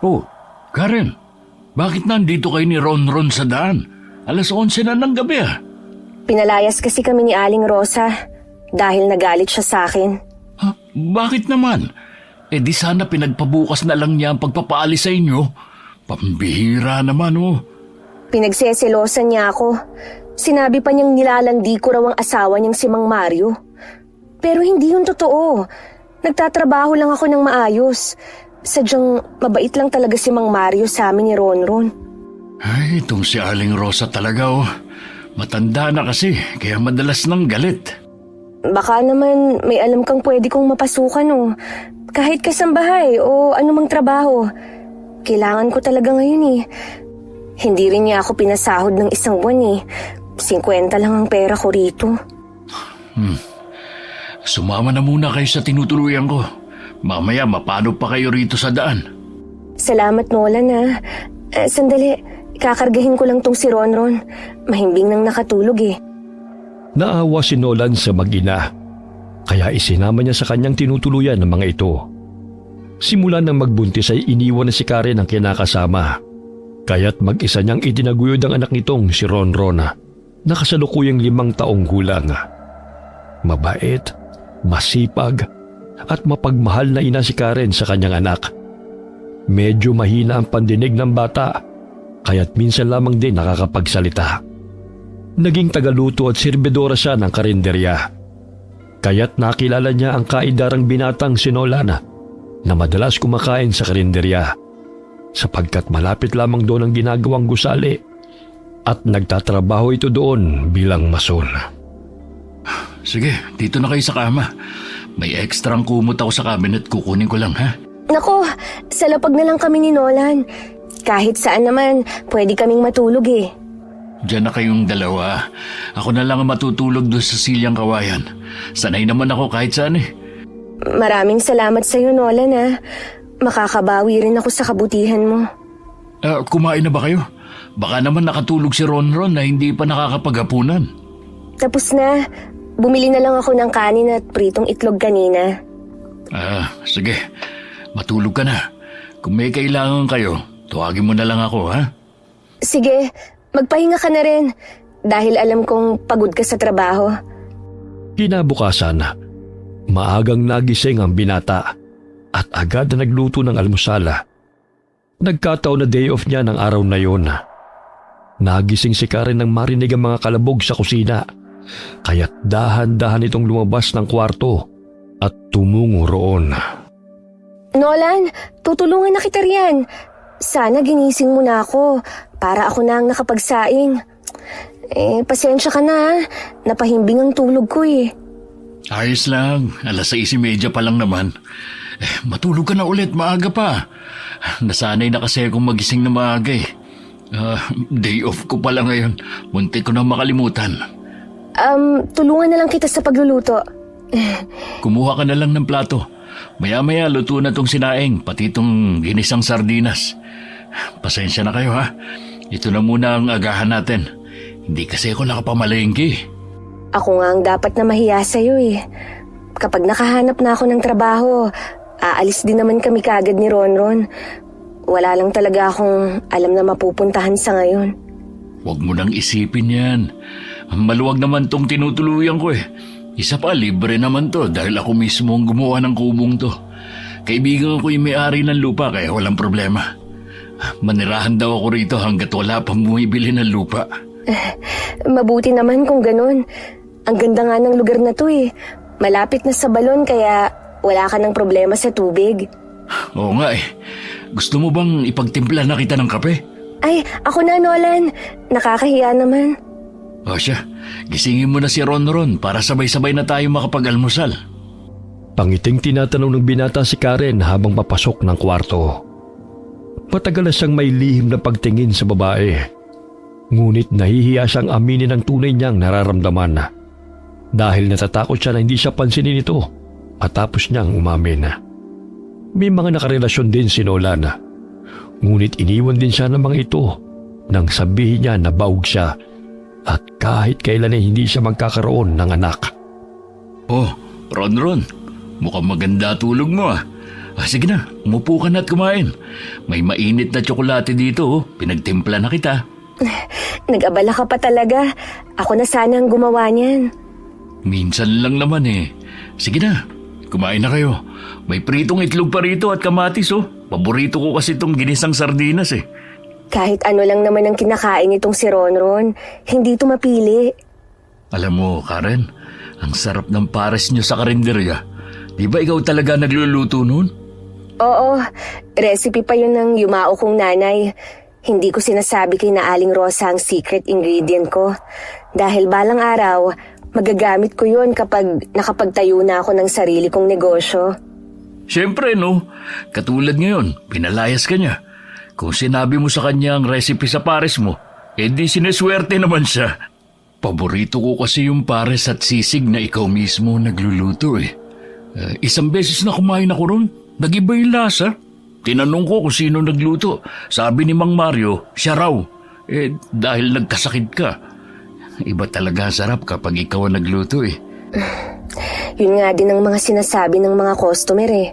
Oh, Karen, bakit nandito kayo ni Ronron sa daan? 11:00 na ng gabi ah. Pinalayas kasi kami ni Aling Rosa dahil nagalit siya sa akin. Ha? Bakit naman? Eh di sana pinagpabukas na lang niya ang pagpapaalis sa inyo. Pambihira naman oh. Pinagseselosan niya ako. Sinabi pa niyang nilalandi ko raw ang asawa niyang si Mang Mario. Pero hindi yun totoo. Nagtatrabaho lang ako ng maayos. Sadyang mabait lang talaga si Mang Mario sa amin ni Ronron. Ay, itong si Aling Rosa talaga oh. Matanda na kasi, kaya madalas nang galit. Baka naman may alam kang pwede kong mapasukan oh. Kahit kasambahay o anumang trabaho. Kailangan ko talaga ngayon eh. Hindi rin niya ako pinasahod ng 1 buwan eh. 50 lang ang pera ko rito. Sumama na muna kayo sa tinutuluyan ko. Mamaya mapano pa kayo rito sa daan. Salamat Nolan ah. Sandali, kakargahin ko lang tong si Ronron. Mahimbing nang nakatulog eh. Naawa si Nolan sa mag-ina, kaya isinama niya sa kanyang tinutuluyan ng mga ito. Simula nang magbuntis ay iniwan na si Karen ang kinakasama, kaya't mag-isa niyang itinaguyod ang anak nitong si Ronron na kasalukuyang 5 taong gulang. Mabait, masipag, at mapagmahal na ina si Karen sa kanyang anak. Medyo mahina ang pandinig ng bata, kaya't minsan lamang din nakakapagsalita. Naging tagaluto at serbidora siya ng karinderya, kaya't nakilala niya ang kaidarang binatang si Nolan na madalas kumakain sa karinderya, sapagkat malapit lamang doon ang ginagawang gusali at nagtatrabaho ito doon bilang mason. Sige, dito na kayo sa kama. May ekstrang kumot ako sa cabinet, kukunin ko lang ha. Nako, sa lapag na lang kami ni Nolan. Kahit saan naman, pwede kaming matulog eh. Diyan na kayong dalawa. Ako na lang ang matutulog doon sa silyang kawayan. Sanay naman ako kahit saan eh. Maraming salamat sa iyo Nolan ah. Makakabawi rin ako sa kabutihan mo. Kumain na ba kayo? Baka naman nakatulog si Ronron na hindi pa nakakapaghapunan. Tapos na. Bumili na lang ako ng kanin at pritong itlog kanina. Sige. Matulog ka na. Kung may kailangan kayo, tuwagin mo na lang ako ha? Sige, magpahinga ka na rin. Dahil alam kong pagod ka sa trabaho. Kinabukasan, maagang nagising ang binata at agad na nagluto ng almusala. Nagkataon na day off niya ng araw na yon. Nagising si Karen nang marinig ang mga kalabog sa kusina, kaya't dahan-dahan itong lumabas ng kwarto at tumungo roon. Nolan, tutulungan na kita riyan. Sana ginising mo na ako para ako na ang nakapagsaing. Pasensya ka na. Napahimbing ang tulog ko eh. Ayos lang. 6:30 pa lang naman. Matulog ka na ulit. Maaga pa. Nasanay na kasi akong magising na maaga eh. Day off ko pala ngayon. Muntik ko na makalimutan. Tulungan na lang kita sa pagluluto. Kumuha ka na lang ng plato. Maya-maya luto na tong sinaing, pati tong ginisang sardinas. Pasensya na kayo ha. Ito na muna ang agahan natin. Hindi kasi ako nakapamalengke. Ako nga ang dapat na mahiya sa'yo eh. Kapag nakahanap na ako ng trabaho, aalis din naman kami kaagad ni Ronron. Wala lang talaga akong alam na mapupuntahan sa ngayon. Huwag mo nang isipin yan. Maluwag naman tong tinutuluyan ko eh. Isa pa, libre naman to dahil ako mismo ang gumawa ng kubong to. Kaibigan ko yung may-ari ng lupa kaya walang problema. Manirahan daw ako rito hanggat wala pang bumibili ng lupa. Mabuti naman kung ganun. Ang ganda nga ng lugar na to eh. Malapit na sa balon kaya wala ka ng problema sa tubig. Oo nga eh. Gusto mo bang ipagtimpla na kita ng kape? Ay, ako na Nolan. Nakakahiya naman. O siya, gisingin mo na si Ronron para sabay-sabay na tayo makapag-almusal. Pangiting tinatanong ng binata si Karen habang papasok ng kwarto. Matagal na siyang may lihim na pagtingin sa babae. Ngunit nahihiya siyang aminin ang tunay niyang nararamdaman. Dahil natatakot siya na hindi siya pansinin ito at tapos niyang umamin. May mga nakarelasyon din si Nolan. Ngunit iniwan din siya ng mga ito nang sabihin niya na baog siya at kahit kailan ay hindi siya magkakaroon ng anak. Oh, Ronron, mukhang maganda tulog mo ah. Sige na, umupo ka na at kumain. May mainit na tsokolate dito, oh. Pinagtimpla na kita. Nag-abala ka pa talaga. Ako na sana ang gumawa niyan. Minsan lang naman eh. Sige na, kumain na kayo. May pritong itlog pa rito at kamatis, oh. Paborito ko kasi itong ginisang sardinas eh. Kahit ano lang naman ang kinakain itong si Ronron, hindi ito mapili. Alam mo, Karen, ang sarap ng pares nyo sa karinderya. Di ba ikaw talaga nagluluto nun? Oo, recipe pa yun ng yumao kong nanay. Hindi ko sinasabi kay na Aling Rosa ang secret ingredient ko. Dahil balang araw, magagamit ko yun kapag nakapagtayo na ako ng sarili kong negosyo. Siyempre, no. Katulad ngayon, pinalayas ka niya. Kung sinabi mo sa kanya ang recipe sa pares mo, di sineswerte naman siya. Paborito ko kasi yung pares at sisig na ikaw mismo nagluluto eh. Isang beses na kumain ako ron, nag-iba yung lasa. Tinanong ko kung sino nagluto. Sabi ni Mang Mario, siya raw. Dahil nagkasakit ka. Iba talaga sarap kapag ikaw ang nagluto eh. Yun nga din ang mga sinasabi ng mga customer eh.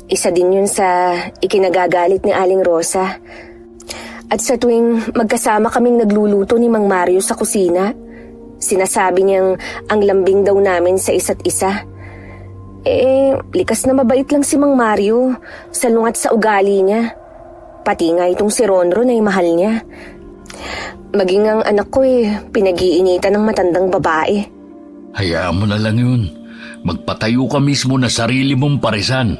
Isa din yun sa ikinagagalit ni Aling Rosa. At sa tuwing magkasama kaming nagluluto ni Mang Mario sa kusina, sinasabi niyang ang lambing daw namin sa isa't isa. Likas na mabait lang si Mang Mario, salungat sa ugali niya. Pati nga itong si Ronron ay mahal niya. Maging ang anak ko pinag-iinitan ng matandang babae. Hayaan mo na lang yun. Magpatayo ka mismo na sarili mong parisan.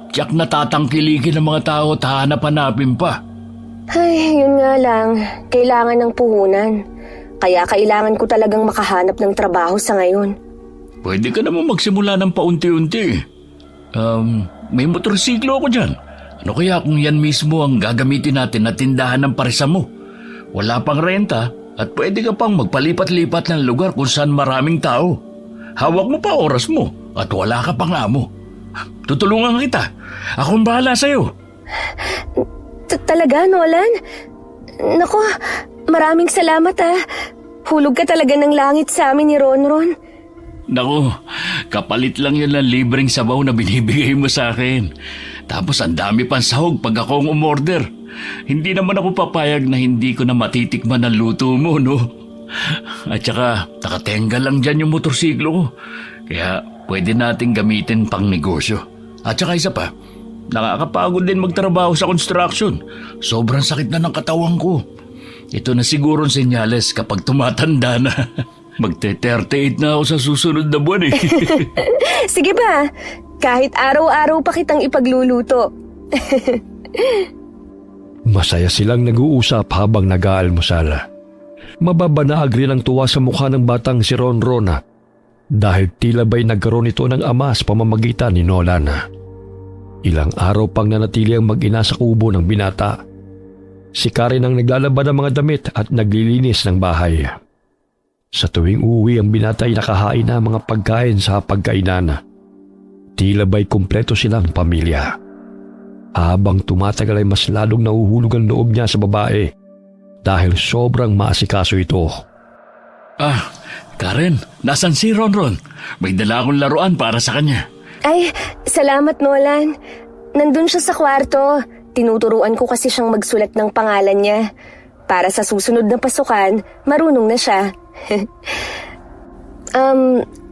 Tiyak na tatangkilikin ng mga tao at hahanap-hanapin pa. Ay, yun nga lang. Kailangan ng puhunan. Kaya kailangan ko talagang makahanap ng trabaho sa ngayon. Pwede ka naman magsimula ng paunti-unti. May motorsiklo ako dyan. Ano kaya kung yan mismo ang gagamitin natin na tindahan ng parisa mo? Wala pang renta at pwede ka pang magpalipat-lipat ng lugar kung saan maraming tao. Hawak mo pa oras mo at wala ka pang amo. Tutulungan kita. Akong bahala sa'yo. Talaga, Nolan? Naku, maraming salamat Hulog ka talaga ng langit sa amin ni Ronron. Naku, kapalit lang yun ng libreng sabaw na binibigay mo sa akin. Tapos ang dami pang sahog pag ako ang umorder. Hindi naman ako papayag na hindi ko na matitikman ang luto mo, no? At saka, nakatenga lang dyan yung motorsiklo ko. Kaya pwede nating gamitin pang negosyo. At saka isa pa, nakakapagod din magtrabaho sa construction. Sobrang sakit na ng katawan ko. Ito na siguro ang senyales kapag tumatanda na. Magte-38 na ako sa susunod na buwan eh. Sige ba, kahit araw-araw pa kitang ipagluluto. Masaya silang nag-uusap habang nag-aalmusal. Mababanaag rin ang tuwa sa mukha ng batang si Ronron dahil tila ba'y nagkaroon ito ng ama sa pamamagitan ni Nolan. Ilang araw pang nanatili ang mag-ina sa kubo ng binata. Si Karen ang naglalaban ng mga damit at naglilinis ng bahay. Sa tuwing uuwi ang binata ay nakahain na mga pagkain sa pagkainan. Tila ba'y kumpleto silang pamilya. Habang tumatagal ay mas lalong nahuhulog ang loob niya sa babae dahil sobrang maasikaso ito. Karen, nasan si Ronron? May dala akong laruan para sa kanya. Ay, salamat Nolan. Nandun siya sa kwarto. Tinuturuan ko kasi siyang magsulat ng pangalan niya. Para sa susunod na pasukan, marunong na siya.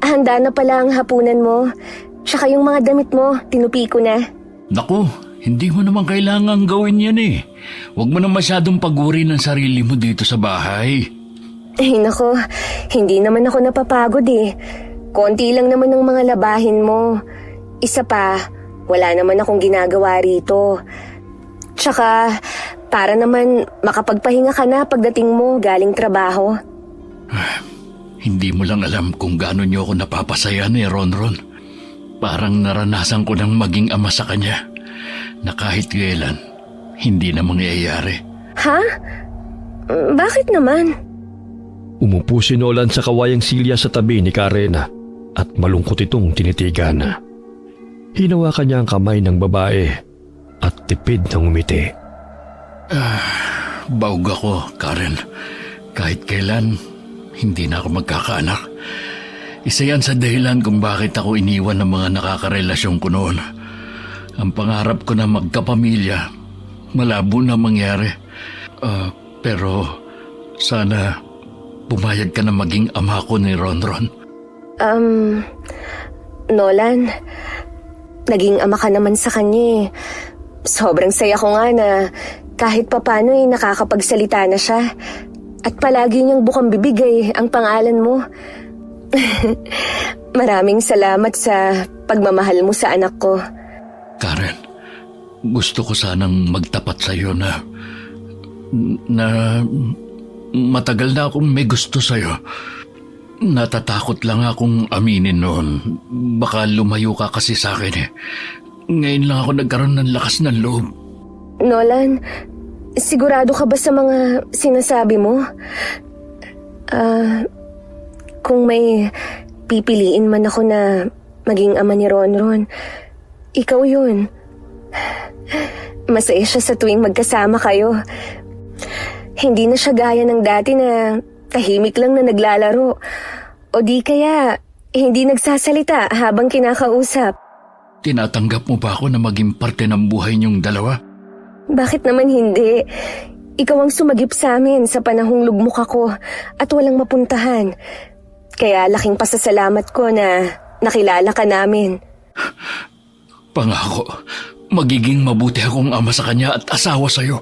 Handa na pala ang hapunan mo. Tsaka yung mga damit mo, tinupi ko na. Naku, hindi mo naman kailangang gawin yan eh. Huwag mo na masyadong paguri ng sarili mo dito sa bahay. Ay nako, hindi naman ako napapagod eh. Konti lang naman ang mga labahin mo. Isa pa, wala naman akong ginagawa rito. Tsaka, para naman makapagpahinga ka na pagdating mo galing trabaho. Hindi mo lang alam kung gaano niyo ako napapasaya ni Ronron. Parang naranasan ko ng maging ama sa kanya na kahit kailan, hindi na mangyayari. Ha? Bakit naman? Umupo si Nolan sa kawayang silya sa tabi ni Karen at malungkot itong tinitigan. Hinawakan niya ang kamay ng babae at tipid na ngumiti. Baog ako, Karen. Kahit kailan, hindi na ako magkakaanak. Isa yan sa dahilan kung bakit ako iniwan ng mga nakakarelasyon ko noon. Ang pangarap ko na magkapamilya, malabo na mangyari. Pero sana pumayag ka na maging ama ko ni Ronron. Nolan, naging ama ka naman sa kanya eh. Sobrang saya ko nga na kahit papano nakakapagsalita na siya. At palagi niyang bukang bibig ang pangalan mo. Maraming salamat sa pagmamahal mo sa anak ko. Karen, gusto ko sanang magtapat sa iyo na matagal na akong may gusto sa iyo. Natatakot lang akong aminin noon. Baka lumayo ka kasi sa akin eh. Ngayon lang ako nagkaroon ng lakas ng loob. Nolan, sigurado ka ba sa mga sinasabi mo? Kung may pipiliin man ako na maging ama ni Ronron, ikaw yun. Masaya siya sa tuwing magkasama kayo. Hindi na siya gaya ng dati na tahimik lang na naglalaro. O di kaya hindi nagsasalita habang kinakausap. Tinatanggap mo ba ako na maging parte ng buhay niyong dalawa? Bakit naman hindi? Ikaw ang sumagip sa amin sa panahong lugmok ako at walang mapuntahan. Kaya laking pasasalamat ko na nakilala ka namin. Pangako, magiging mabuti akong ama sa kanya at asawa sa'yo.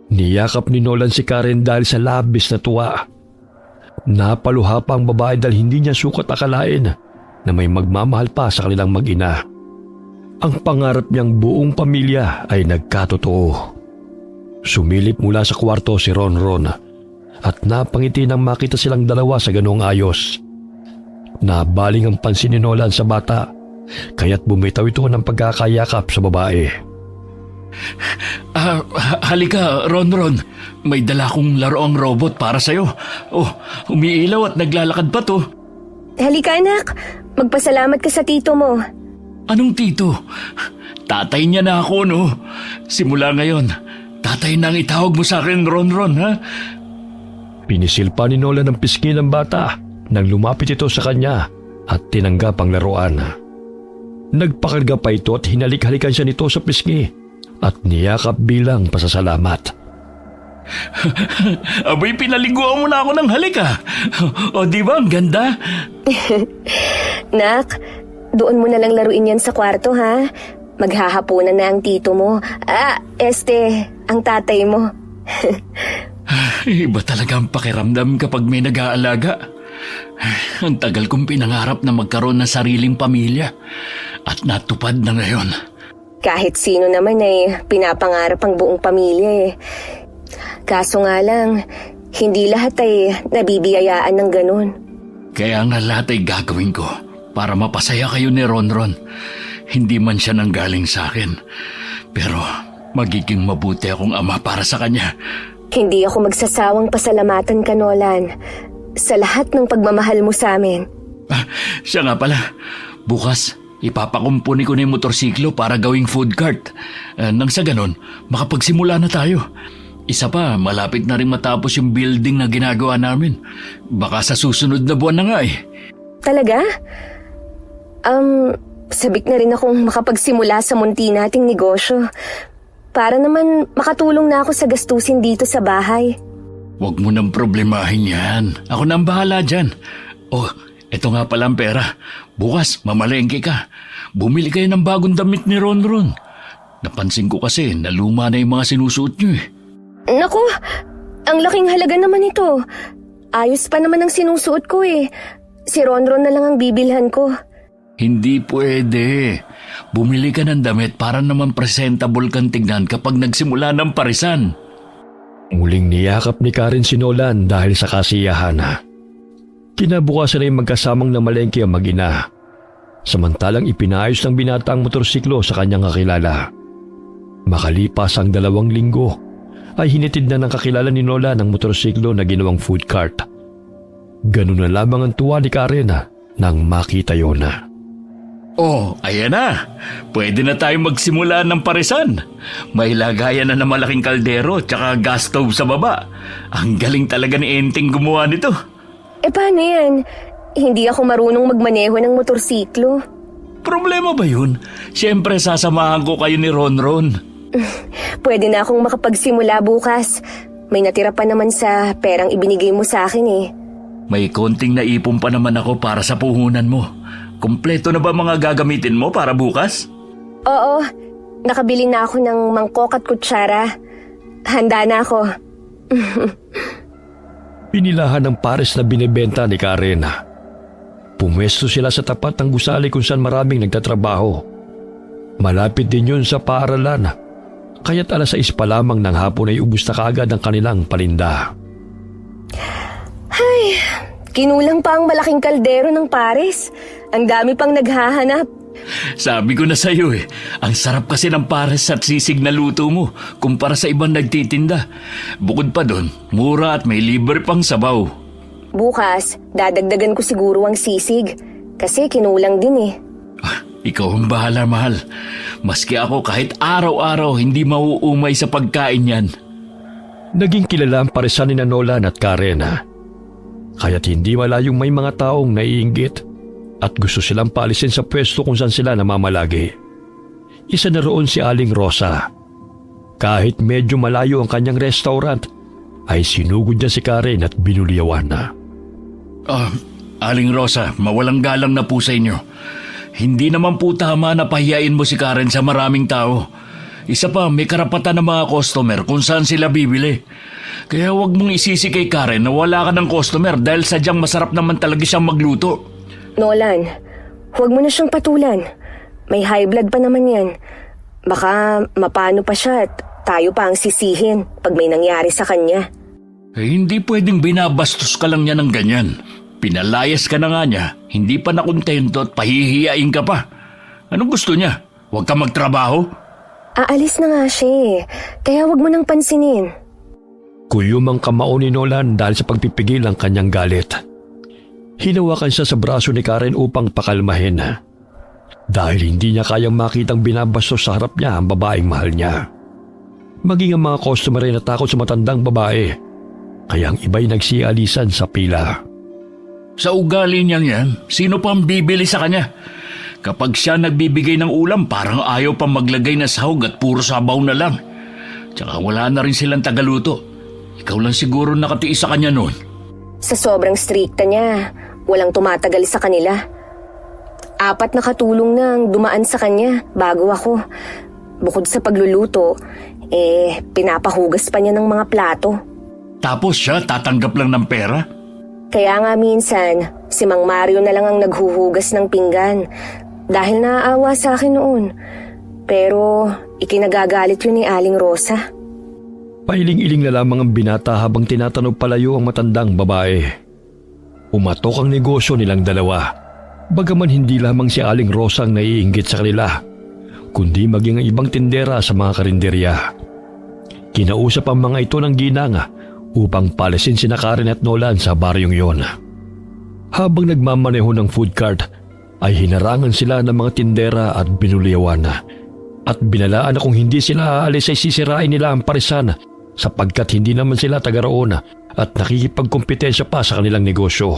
Niyakap ni Nolan si Karen dahil sa labis na tuwa. Napaluha pa ang babae dahil hindi niya sukat akalain na may magmamahal pa sa kanilang mag-ina. Ang pangarap niyang buong pamilya ay nagkatotoo. Sumilip mula sa kwarto si Ronron at napangiti nang makita silang dalawa sa ganong ayos. Nabaling ang pansin ni Nolan sa bata, kaya't bumitaw ito ng pagkakayakap sa babae. Halika, Ronron. May dala kong laroang robot para sa'yo. Oh, umiilaw at naglalakad pa to. Halika anak, magpasalamat ka sa tito mo. Anong tito? Tatay niya na ako, no? Simula ngayon, tatay na ang itawag mo sa akin, Ronron, ha? Pinisil pa ni Nolan ang pisngi ng bata nang lumapit ito sa kanya at tinanggap ang laruan. Nagpakarga pa ito at hinalik-halikan siya nito sa pisngi at niyakap bilang pasasalamat. Abay, pinaliguan mo na ako ng halika. O, di ba? Ang ganda. Nak, doon mo na lang laruin yan sa kwarto, ha? Maghahapunan na ang tito mo. Ang tatay mo. Iba talaga ang pakiramdam kapag may nag-aalaga. Ang tagal kong pinangarap na magkaroon ng sariling pamilya at natupad na ngayon. Kahit sino naman ay pinapangarap ang buong pamilya eh. Kaso nga lang, hindi lahat ay nabibiyayaan ng ganun. Kaya nga lahat ay gagawin ko para mapasaya kayo ni Ronron. Hindi man siya nanggaling sa akin, pero magiging mabuti akong ama para sa kanya. Hindi ako magsasawang pasalamatan ka, Nolan, sa lahat ng pagmamahal mo sa amin. Siya nga pala, bukas ipapakumpuni ko na yung motorsiklo para gawing food cart. Nang sa ganon, makapagsimula na tayo. Isa pa, malapit na rin matapos yung building na ginagawa namin. Baka sa susunod na buwan na nga eh. Talaga? Sabik na rin akong makapagsimula sa munti nating negosyo. Para naman makatulong na ako sa gastusin dito sa bahay. Huwag mo nang problemahin yan. Ako nang bahala dyan. Oh, eto nga pala ang pera. Bukas, mamalengke ka. Bumili kayo ng bagong damit ni Ronron. Napansin ko kasi na luma na yung mga sinusuot nyo eh. Naku, ang laking halaga naman ito. Ayos pa naman ang sinusuot ko eh. Si Ronron na lang ang bibilhan ko. Hindi pwede. Bumili ka ng damit para naman presentable kang tignan kapag nagsimula ng parisan. Muling niyakap ni Karen si Nolan dahil sa kasiyahan. Kinabukasan ay magkasamang namalengke ang mag-ina. Samantalang ipinayos ng binata ang motorsiklo sa kanyang kakilala. Makalipas ang 2 linggo, ay hinitid na ng kakilala ni Nolan ang motorsiklo na ginawang food cart. Ganun na lamang ang tuwa ni Karen nang makita yun. Oh, ayan na. Pwede na tayong magsimula ng parisan. May lagayan na ng malaking kaldero tsaka gas stove sa baba. Ang galing talaga ni Enteng gumawa nito. Paano yan? Hindi ako marunong magmaneho ng motorsiklo. Problema ba yun? Siyempre sasamahan ko kayo ni Ronron. Pwede na akong makapagsimula bukas. May natira pa naman sa perang ibinigay mo sa akin eh. May konting naipon pa naman ako para sa puhunan mo. Kumpleto na ba mga gagamitin mo para bukas? Oo, nakabili na ako ng mangkok at kutsara. Handa na ako. Pinilahan ng pares na binibenta ni Karen. Pumwesto sila sa tapat ng gusali kung saan maraming nagtatrabaho. Malapit din yun sa paaralan, kaya't 6:00 pa lamang ng hapon ay ubus na kaagad ang kanilang paninda. Ay, kinulang pa ang malaking kaldero ng pares. Ang dami pang naghahanap. Sabi ko na sa'yo ang sarap kasi ng pares at sisig na luto mo kumpara sa ibang nagtitinda. Bukod pa doon, mura at may libre pang sabaw. Bukas, dadagdagan ko siguro ang sisig. Kasi kinulang din eh. Ikaw ang bahala, mahal. Maski ako kahit araw-araw hindi mauumay sa pagkain yan. Naging kilala ang paresan ni Nolan at Karen. Kaya't hindi malayong may mga taong naiinggit at gusto silang paalisin sa pwesto kung saan sila namamalagi. Isa na roon si Aling Rosa. Kahit medyo malayo ang kanyang restaurant, ay sinugod niya si Karen at binuliyawan na. Aling Rosa, mawalang galang na po sa inyo. Hindi naman po tama na pahiyain mo si Karen sa maraming tao. Isa pa, may karapatan ng mga customer kung saan sila bibili. Kaya huwag mong isisi kay Karen na wala ka ng customer dahil sadyang masarap naman talaga siyang magluto. Nolan, huwag mo na siyang patulan. May high blood pa naman yan. Baka mapano pa siya at tayo pa ang sisihin pag may nangyari sa kanya. Hindi pwedeng binabastos ka lang niya ng ganyan. Pinalayas ka na nga niya, hindi pa nakontento at pahihiyain ka pa. Anong gusto niya? Huwag ka magtrabaho? Aalis na nga siya eh. Kaya huwag mo nang pansinin. Kuyom ang kamao ni Nolan dahil sa pagpipigil ng kanyang galit. Hinawakan siya sa braso ni Karen upang pakalmahin. Dahil hindi niya kayang makitang binabastos sa harap niya ang babaeng mahal niya. Maging ang mga customer ay natakot sa matandang babae. Kaya ang iba'y nagsialisan sa pila. Sa ugali niyang yan, sino pa ang bibili sa kanya? Kapag siya nagbibigay ng ulam, parang ayaw pa maglagay na sahog at puro sabaw na lang. Tsaka wala na rin silang tagaluto. Ikaw lang siguro nakatiis sa kanya noon. Sa sobrang strikta niya, walang tumatagal sa kanila. 4 na katulong nang dumaan sa kanya bago ako. Bukod sa pagluluto, pinapahugas pa niya ng mga plato. Tapos siya tatanggap lang ng pera? Kaya nga minsan, si Mang Mario na lang ang naghuhugas ng pinggan dahil naaawa sa akin noon. Pero ikinagagalit yun ni Aling Rosa. Pailing-iling na lamang ang binata habang tinatanong palayo ang matandang babae. Umatok ang negosyo nilang dalawa. Bagaman hindi lamang si Aling Rosa ang naiinggit sa kanila, kundi maging ang ibang tindera sa mga karinderya. Kinausap ang mga ito ng ginanga upang palisin sina Karen at Nolan sa baryong yon. Habang nagmamaneho ng food cart, ay hinarangan sila ng mga tindera at binuliyawan. At binalaan na kung hindi sila aalis ay sisirain nila ang parisan sapagkat hindi naman sila taga roon at nakikipagkompetensya pa sa kanilang negosyo.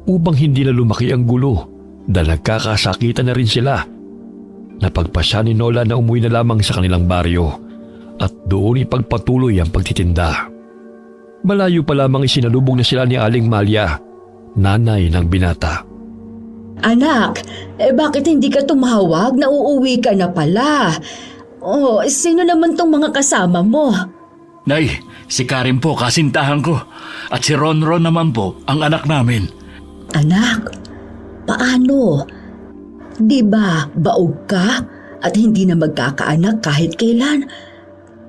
Upang hindi na lumaki ang gulo dahil nagkakasakitan na rin sila, napagpasya ni Nolan na umuwi na lamang sa kanilang baryo at doon ipagpatuloy ang pagtitinda. Malayo pa lamang isinalubong na sila ni Aling Malia, nanay ng binata. Anak, bakit hindi ka tumawag? Nauuwi ka na pala. Oh, sino naman tong mga kasama mo? Nay, si Karen po kasintahan ko. At si Ronron naman po, ang anak namin. Anak, paano? Di ba baog ka at hindi na magkakaanak kahit kailan?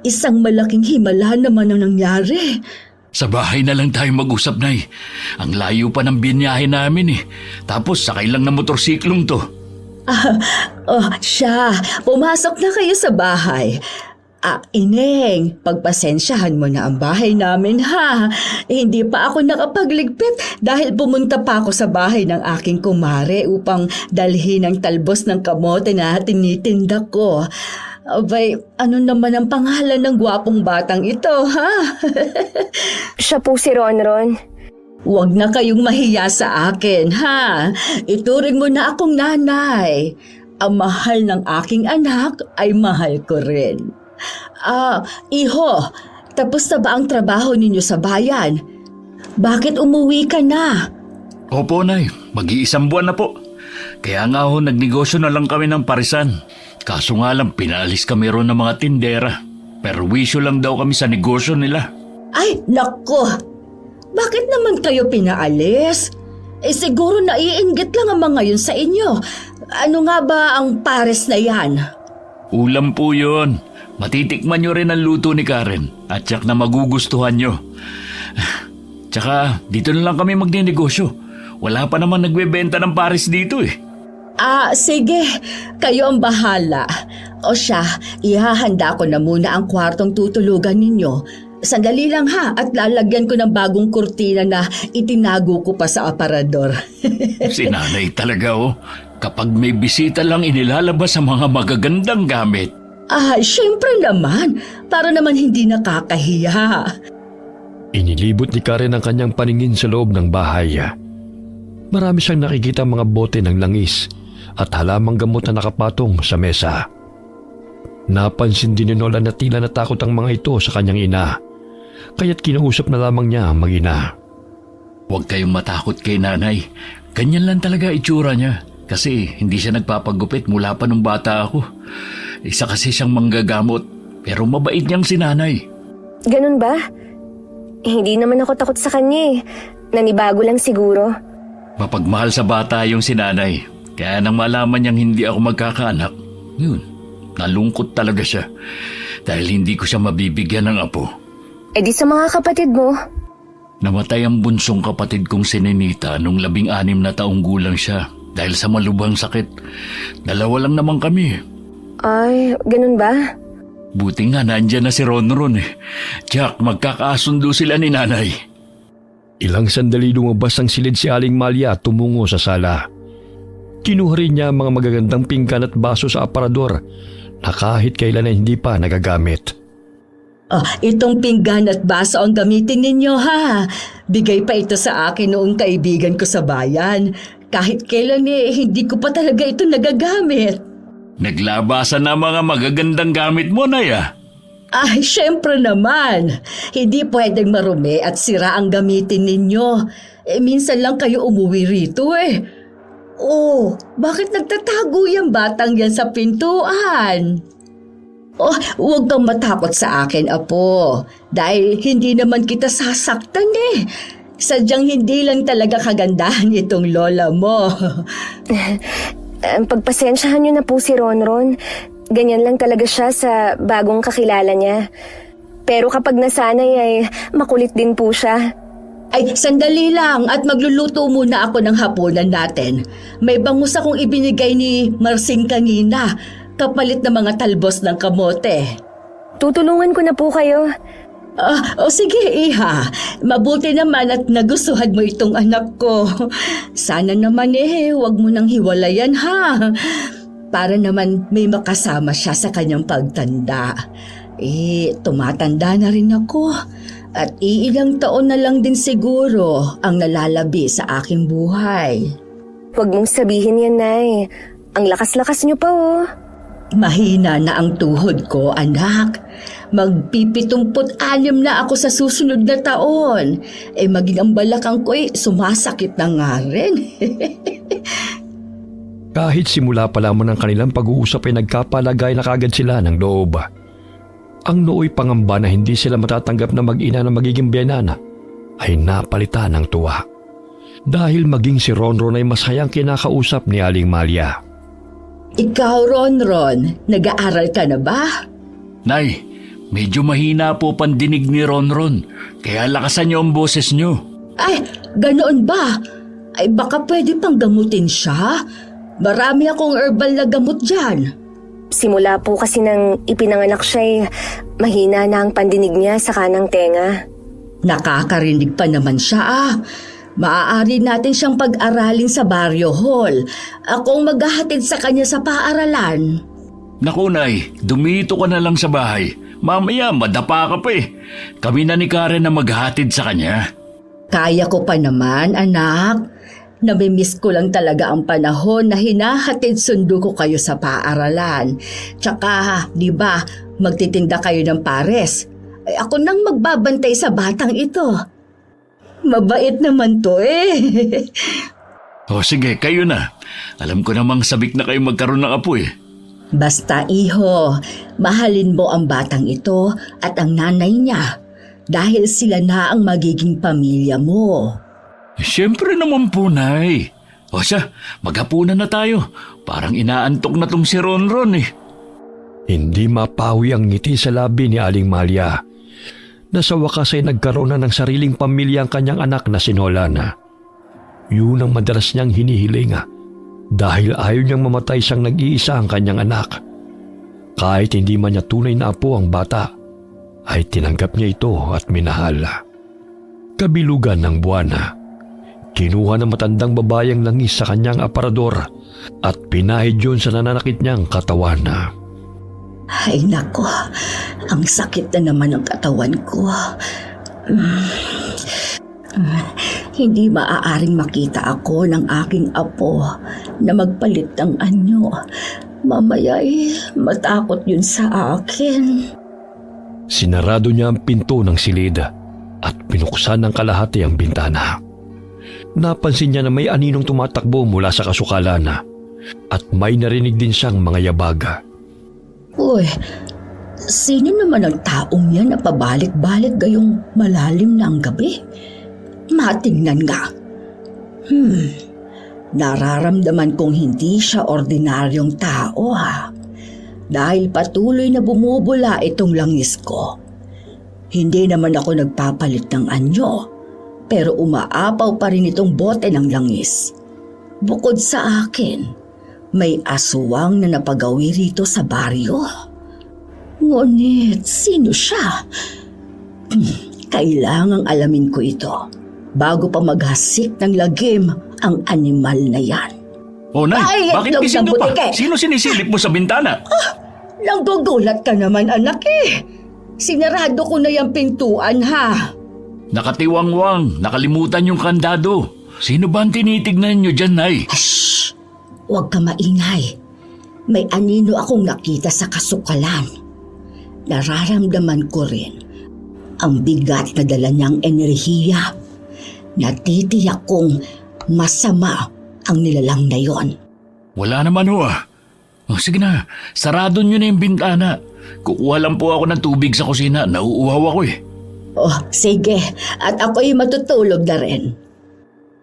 Isang malaking himala naman ang nangyari. Sa bahay na lang tayo mag-usap, Nay. Ang layo pa ng binyahe namin Tapos sakay lang ng motorsiklong to. Siya, pumasok na kayo sa bahay. Ineng, pagpasensyahan mo na ang bahay namin ha. Hindi pa ako nakapagligpit dahil pumunta pa ako sa bahay ng aking kumare upang dalhin ang talbos ng kamote na tinitinda ko. Abay, ano naman ang pangalan ng gwapong batang ito, ha? Siya po si Ronron. Huwag na kayong mahiya sa akin, ha? Ituring mo na akong nanay. Ang mahal ng aking anak ay mahal ko rin. Iho, tapos na ba ang trabaho ninyo sa bayan? Bakit umuwi ka na? Opo, Nay. Mag-iisang buwan na po. Kaya nga ho, nagnegosyo na lang kami ng parisan. Kaso nga lang, pinaalis kami ron ng mga tindera. Perwisyo lang daw kami sa negosyo nila. Ay, nako! Bakit naman kayo pinaalis? Siguro naiinggit lang ang mga yun sa inyo. Ano nga ba ang pares na yan? Ulam po yun. Matitikman nyo rin ang luto ni Karen at tiyak na magugustuhan nyo. Tsaka dito na lang kami magninegosyo. Wala pa naman nagbebenta ng pares dito eh. Sige. Kayo ang bahala. O siya, ihahanda ko na muna ang kwartong tutulugan ninyo. Sandali lang ha, at lalagyan ko ng bagong kurtina na itinago ko pa sa aparador. Si Nanay talaga oh. Kapag may bisita lang inilalabas ang mga magagandang gamit. Syempre naman. Para naman hindi nakakahiya. Inilibot ni Karen ang kanyang paningin sa loob ng bahay. Marami siyang nakikita mga bote ng langis at halamang gamot na nakapatong sa mesa. Napansin din ni Nolan na tila natakot ang mga ito sa kanyang ina, kaya't kinausap na lamang niya ang mag-ina. Huwag kayong matakot kay Nanay. Ganyan lang talaga itsura niya. Kasi hindi siya nagpapagupit mula pa nung bata ako. Isa kasi siyang manggagamot, pero mabait niyang si Nanay. Ganun ba? Hindi naman ako takot sa kanya eh. Nanibago lang siguro. Mapagmahal sa bata yung si Nanay. Kaya nang malaman niyang hindi ako magkakaanak, yun, nalungkot talaga siya. Dahil hindi ko siya mabibigyan ng apo. Eh di sa mga kapatid mo. Namatay ang bunsong kapatid kong si Ninita nung 16 na taong gulang siya. Dahil sa malubhang sakit. 2 lang naman kami. Ay, ganun ba? Buti nga nandyan na si Ronron eh. Jack, magkakasundo sila ni Nanay. Ilang sandali lumabas ang silid si Aling Malia tumungo sa sala. Kinuha rin niya ang mga magagandang pinggan at baso sa aparador na kahit kailan ay hindi pa nagagamit. Itong pinggan at baso ang gamitin ninyo ha. Bigay pa ito sa akin noong kaibigan ko sa bayan. Kahit kailan hindi ko pa talaga ito nagagamit. Naglabasan na mga magagandang gamit mo, Naya. Syempre naman. Hindi pwedeng marumi at sira ang gamitin ninyo. Minsan lang kayo umuwi rito eh. Bakit nagtatago yung batang yan sa pintuan? Huwag kang matakot sa akin, Apo. Dahil hindi naman kita sasaktan eh. Sadyang hindi lang talaga kagandahan itong lola mo. Pagpasensyahan niyo na po si Ronron. Ganyan lang talaga siya sa bagong kakilala niya. Pero kapag nasanay ay makulit din po siya. Ay, sandali lang at magluluto muna ako ng hapunan natin. May bangus akong ibinigay ni Marsing kanina. Kapalit na mga talbos ng kamote. Tutulungan ko na po kayo. Sige, Iha. Mabuti naman at nagustuhan mo itong anak ko. Sana naman wag mo nang hiwalayan ha. Para naman may makasama siya sa kanyang pagtanda. Tumatanda na rin ako. At iilang taon na lang din siguro ang nalalabi sa aking buhay. Huwag mong sabihin yan, Nay. Ang lakas-lakas niyo pa oh. Mahina na ang tuhod ko, anak. Magpipitumput 6 na ako sa susunod na taon. Maging ang balakang ko sumasakit na nga rin. Kahit simula pa lamang ng kanilang pag-uusap ay nagkapalagay na kagad sila ng loob. Ang nooy pangamba na hindi sila matatanggap na mag-ina na magiging biyanana ay napalitan ng tuwa. Dahil maging si Ronron ay masayang kinakausap ni Aling Malia. Ikaw, Ronron, nag-aaral ka na ba? Nay, medyo mahina po pandinig ni Ronron. Kaya lakasan niyo ang boses niyo. Ay, ganoon ba? Ay baka pwede pang gamutin siya. Marami akong herbal na gamot dyan. Simula po kasi nang ipinanganak siya mahina na ang pandinig niya sa kanang tenga. Nakakarinig pa naman siya Maaari natin siyang pag-aralin sa Barrio Hall. Akong maghahatid sa kanya sa paaralan. Naku, Nay, dumito ka na lang sa bahay. Mamaya, madapa ka pa eh. Kami na ni Karen na maghatid sa kanya. Kaya ko pa naman, anak. Namimiss ko lang talaga ang panahon na hinahatid sundo ko kayo sa paaralan. Tsaka, di ba, magtitinda kayo ng pares. Ay, ako nang magbabantay sa batang ito. Mabait naman to eh. O sige, kayo na. Alam ko namang sabik na kayo magkaroon ng apo eh. Basta iho, mahalin mo ang batang ito at ang nanay niya dahil sila na ang magiging pamilya mo. Siyempre naman po, Nay. O siya, maghapunan na tayo. Parang inaantok na tong si Ronron eh. Hindi mapawi ang ngiti sa labi ni Aling Malia na sa wakas ay nagkaroon na ng sariling pamilya ang kanyang anak na si Nolan. Yun ang madalas niyang hinihiling dahil ayaw niyang mamatay siyang nag-iisa ang kanyang anak. Kahit hindi man niya tunay na apo ang bata, ay tinanggap niya ito at minahal. Kabilugan ng buwan, kinuha ng matandang babayang langis sa kanyang aparador at pinahid yun sa nananakit niyang katawan. Ay nako, ang sakit na naman ng katawan ko. Hindi maaaring makita ako ng aking apo na magpalit ng anyo. Mamaya matakot yun sa akin. Sinarado niya ang pinto ng silid at pinuksan ng kalahati ang bintana. Napansin niya na may aninong tumatakbo mula sa kasukalan at may narinig din siyang mga yabaga. Uy, sino naman ang taong yan na pabalik-balik gayong malalim na ang gabi? Matingnan nga. Nararamdaman kong hindi siya ordinaryong tao dahil patuloy na bumubula itong langis ko. Hindi naman ako nagpapalit ng anyo, pero umaapaw pa rin itong bote ng langis. Bukod sa akin, may aswang na napagawi rito sa baryo. Ngunit, sino siya? Kailangang alamin ko ito bago pa maghasik ng lagim ang animal na yan. O Nay, Ay, bakit itlog gising ng ka pa? butike. Sino sinisilip mo sa bintana? Nanggugulat ka naman, anak eh. Sinarado ko na yung pintuan ha. Nakatiwangwang, nakalimutan yung kandado. Sino ba ang tinitignan nyo dyan, Nay? Shh! Huwag ka maingay. May anino akong nakita sa kasukalan. Nararamdaman ko rin ang bigat na dala niyang enerhiya. Natitiyak kong masama ang nilalang na yon. Wala naman ho O sige na, sarado nyo na yung bintana. Kukuha lang po ako ng tubig sa kusina. Nauuhaw ako eh. Oh, sige. At ako'y matutulog na rin.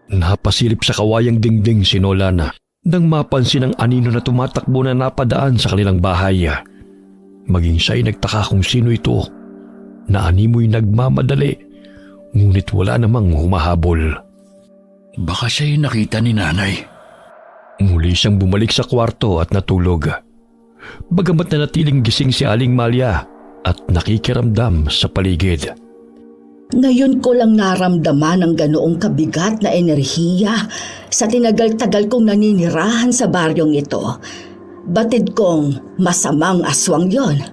Napasilip sa kawayang dingding si Nolan nang mapansin ang anino na tumatakbo na napadaan sa kanilang bahay. Maging siya'y nagtaka kung sino ito na animoy nagmamadali ngunit wala namang humahabol. Baka siya yung nakita ni Nanay. Muli siyang bumalik sa kwarto at natulog. Bagamat na natiling gising si Aling Malia at nakikiramdam sa paligid. Ngayon ko lang naramdaman ang ganoong kabigat na enerhiya sa tinagal-tagal kong naninirahan sa baryong ito. Batid kong masamang aswang yon.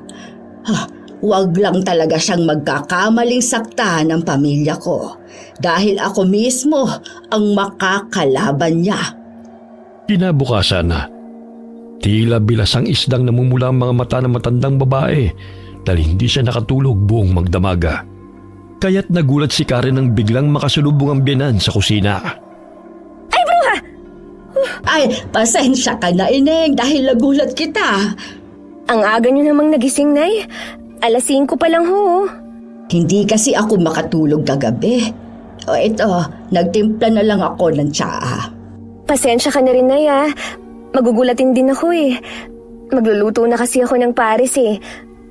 Huwag lang talaga siyang magkakamaling sakta ng pamilya ko dahil ako mismo ang makakalaban niya. Kinabukasan, tila bilasang isdang namumula ang mga mata ng matandang babae dahil hindi siya nakatulog buong magdamaga. Kaya't nagulat si Karen nang biglang makasalubong ang biyenan sa kusina. Ay, bruha! Ay, pasensya ka na, Ineng, dahil nagulat kita. Ang aga niyo namang nagising, Nay. 5:00 pa lang ho. Hindi kasi ako makatulog kagabi. O ito, nagtimpla na lang ako ng tsaa. Pasensya ka na rin, Nay, Magugulatin din ako eh. Magluluto na kasi ako ng pares eh.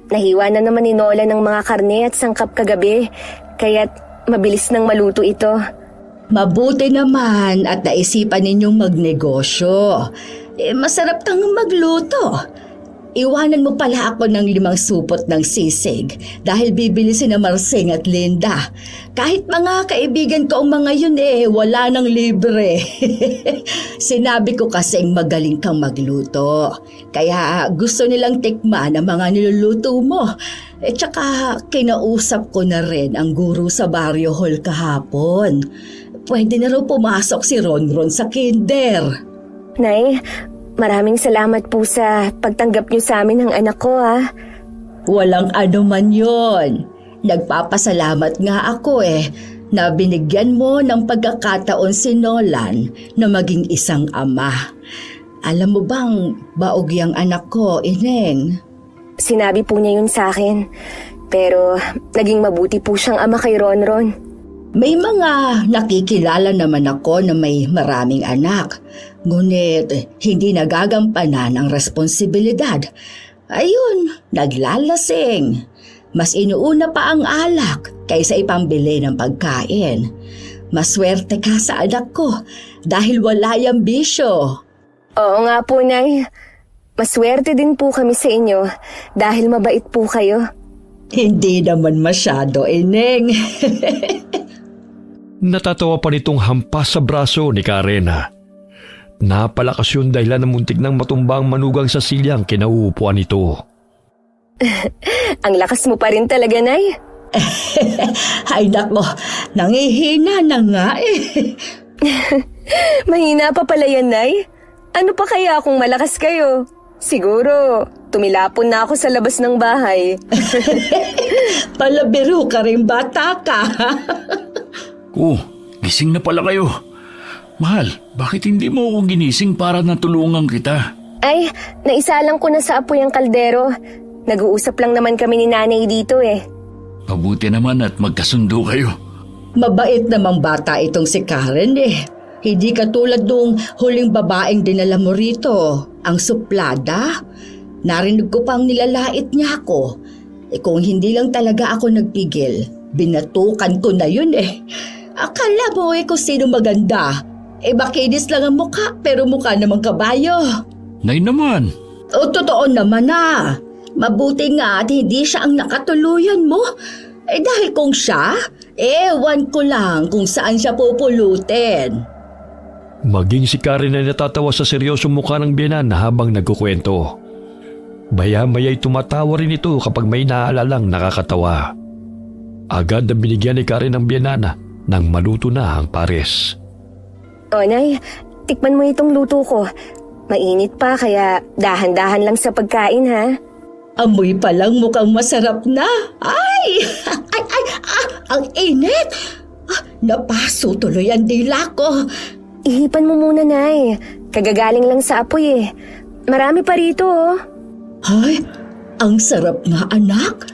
Nahiwa na naman ni Nola ng mga karne at sangkap kagabi, kaya't mabilis nang maluto ito. Mabuti naman at naisipan ninyong magnegosyo. Masarap kang magluto. Iwanan mo pala ako ng 5 supot ng sisig dahil bibili si na Marsing at Linda. Kahit mga kaibigan ko ang mga yun wala nang libre. Sinabi ko kasing magaling kang magluto. Kaya gusto nilang tikman ang mga niluluto mo. Tsaka kinausap ko na rin ang guro sa Barrio Hall kahapon. pwede na raw pumasok si Ronron sa kinder. Nay, maraming salamat po sa pagtanggap niyo sa amin ng anak ko, ha. Walang ano man yon. Nagpapasalamat nga ako na binigyan mo ng pagkakataon si Nolan na maging isang ama. Alam mo bang baog yang anak ko, Ineng? Sinabi po niya yun sa akin. Pero naging mabuti po siyang ama kay Ronron. May mga nakikilala naman ako na may maraming anak. Ngunit hindi nagagampanan ang responsibilidad. Ayun, naglalasing. Mas inuuna pa ang alak kaysa ipambili ng pagkain. Maswerte ka sa anak ko dahil wala yung bisyo. Oo nga po, Nay. Maswerte din po kami sa inyo dahil mabait po kayo. Hindi naman masyado, Ineng. Natatawa pa nitong hampas sa braso ni Karen. Napalakas yun dahilan ng muntik ng matumbang manugang sa silyang kinauupuan nito. Ang lakas mo pa rin talaga, Nay. Ay nako, nangihina na nga Mahina pa pala yan, Nay. Ano pa kaya kung malakas kayo? Siguro, tumilapon na ako sa labas ng bahay. Palabiro ka rin, bata ka. Oh, gising na pala kayo. Mahal, bakit hindi mo ako ginising para natulungan kita? Ay, naisalang ko na sa apoy ang kaldero. Nag-uusap lang naman kami ni nanay dito Mabuti naman at magkasundo kayo. Mabait namang bata itong si Karen Hindi katulad nung huling babaeng dinala mo rito, ang suplada. Narinig ko pang nilalait niya ako. Kung hindi lang talaga ako nagpigil, binatukan ko na yun Akala mo kung sino maganda. Makinis lang ang mukha pero mukha namang kabayo. Nay naman. O totoo naman Mabuti nga at hindi siya ang nakatuluyan mo. Dahil kung siya, ewan ko lang kung saan siya pupulutin. Maging si Karen ay natatawa sa seryosong mukha ng biyenan habang nagkukwento. Maya-maya'y tumatawa rin ito kapag may naaalalang nakakatawa. Agad na binigyan ni Karen ng biyenan nang maluto na ang pares. O, Nay, tikman mo itong luto ko. Mainit pa kaya dahan-dahan lang sa pagkain, ha? Amoy pa lang mukhang masarap na. Ay! Ang init! Napaso tuloy ang dila ko. Ihipan mo muna, Nay. Kagagaling lang sa apoy Marami pa rito, Ay, ang sarap nga anak.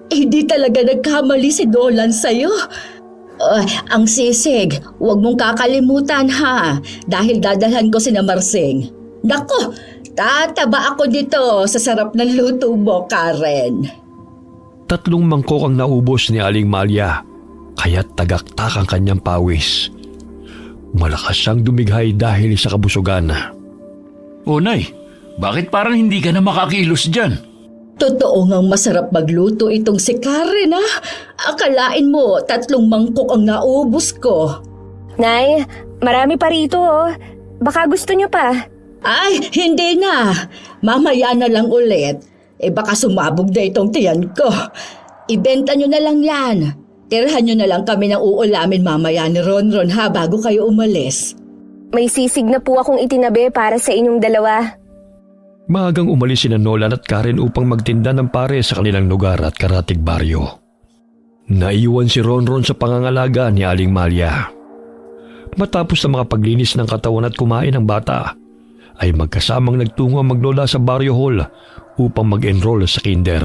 Hindi talaga nagkamali si Nolan sa'yo. Ang sisig, huwag mong kakalimutan dahil dadalhan ko si Marsing. Nako, tataba ako dito sa sarap ng luto mo, Karen. 3 mangkok ang naubos ni Aling Malia, kaya't tagaktak ang kanyang pawis. Malakas siyang dumighay dahil sa kabusugan. Oh, Nay, bakit parang hindi ka na makakilos dyan? Totoo ngang masarap magluto itong si Karen Akalain mo 3 mangkok ang naubos ko. Nay, marami pa rito, Baka gusto niyo pa. Ay, hindi na. Mamaya na lang ulit. Baka sumabog na itong tiyan ko. Ibenta nyo na lang yan. Tirahan nyo na lang kami ng uulamin mamaya ni Ronron bago kayo umalis. May sisig na po akong itinabi para sa inyong dalawa. Maagang umalis sina Nolan at Karen upang magtinda ng pare sa kanilang lugar at karatig baryo. Naiwan si Ronron sa pangangalaga ni Aling Malia. Matapos na makapaglinis ng katawan at kumain ng bata, ay magkasamang nagtungo ang maglola sa barrio hall upang mag-enroll sa kinder.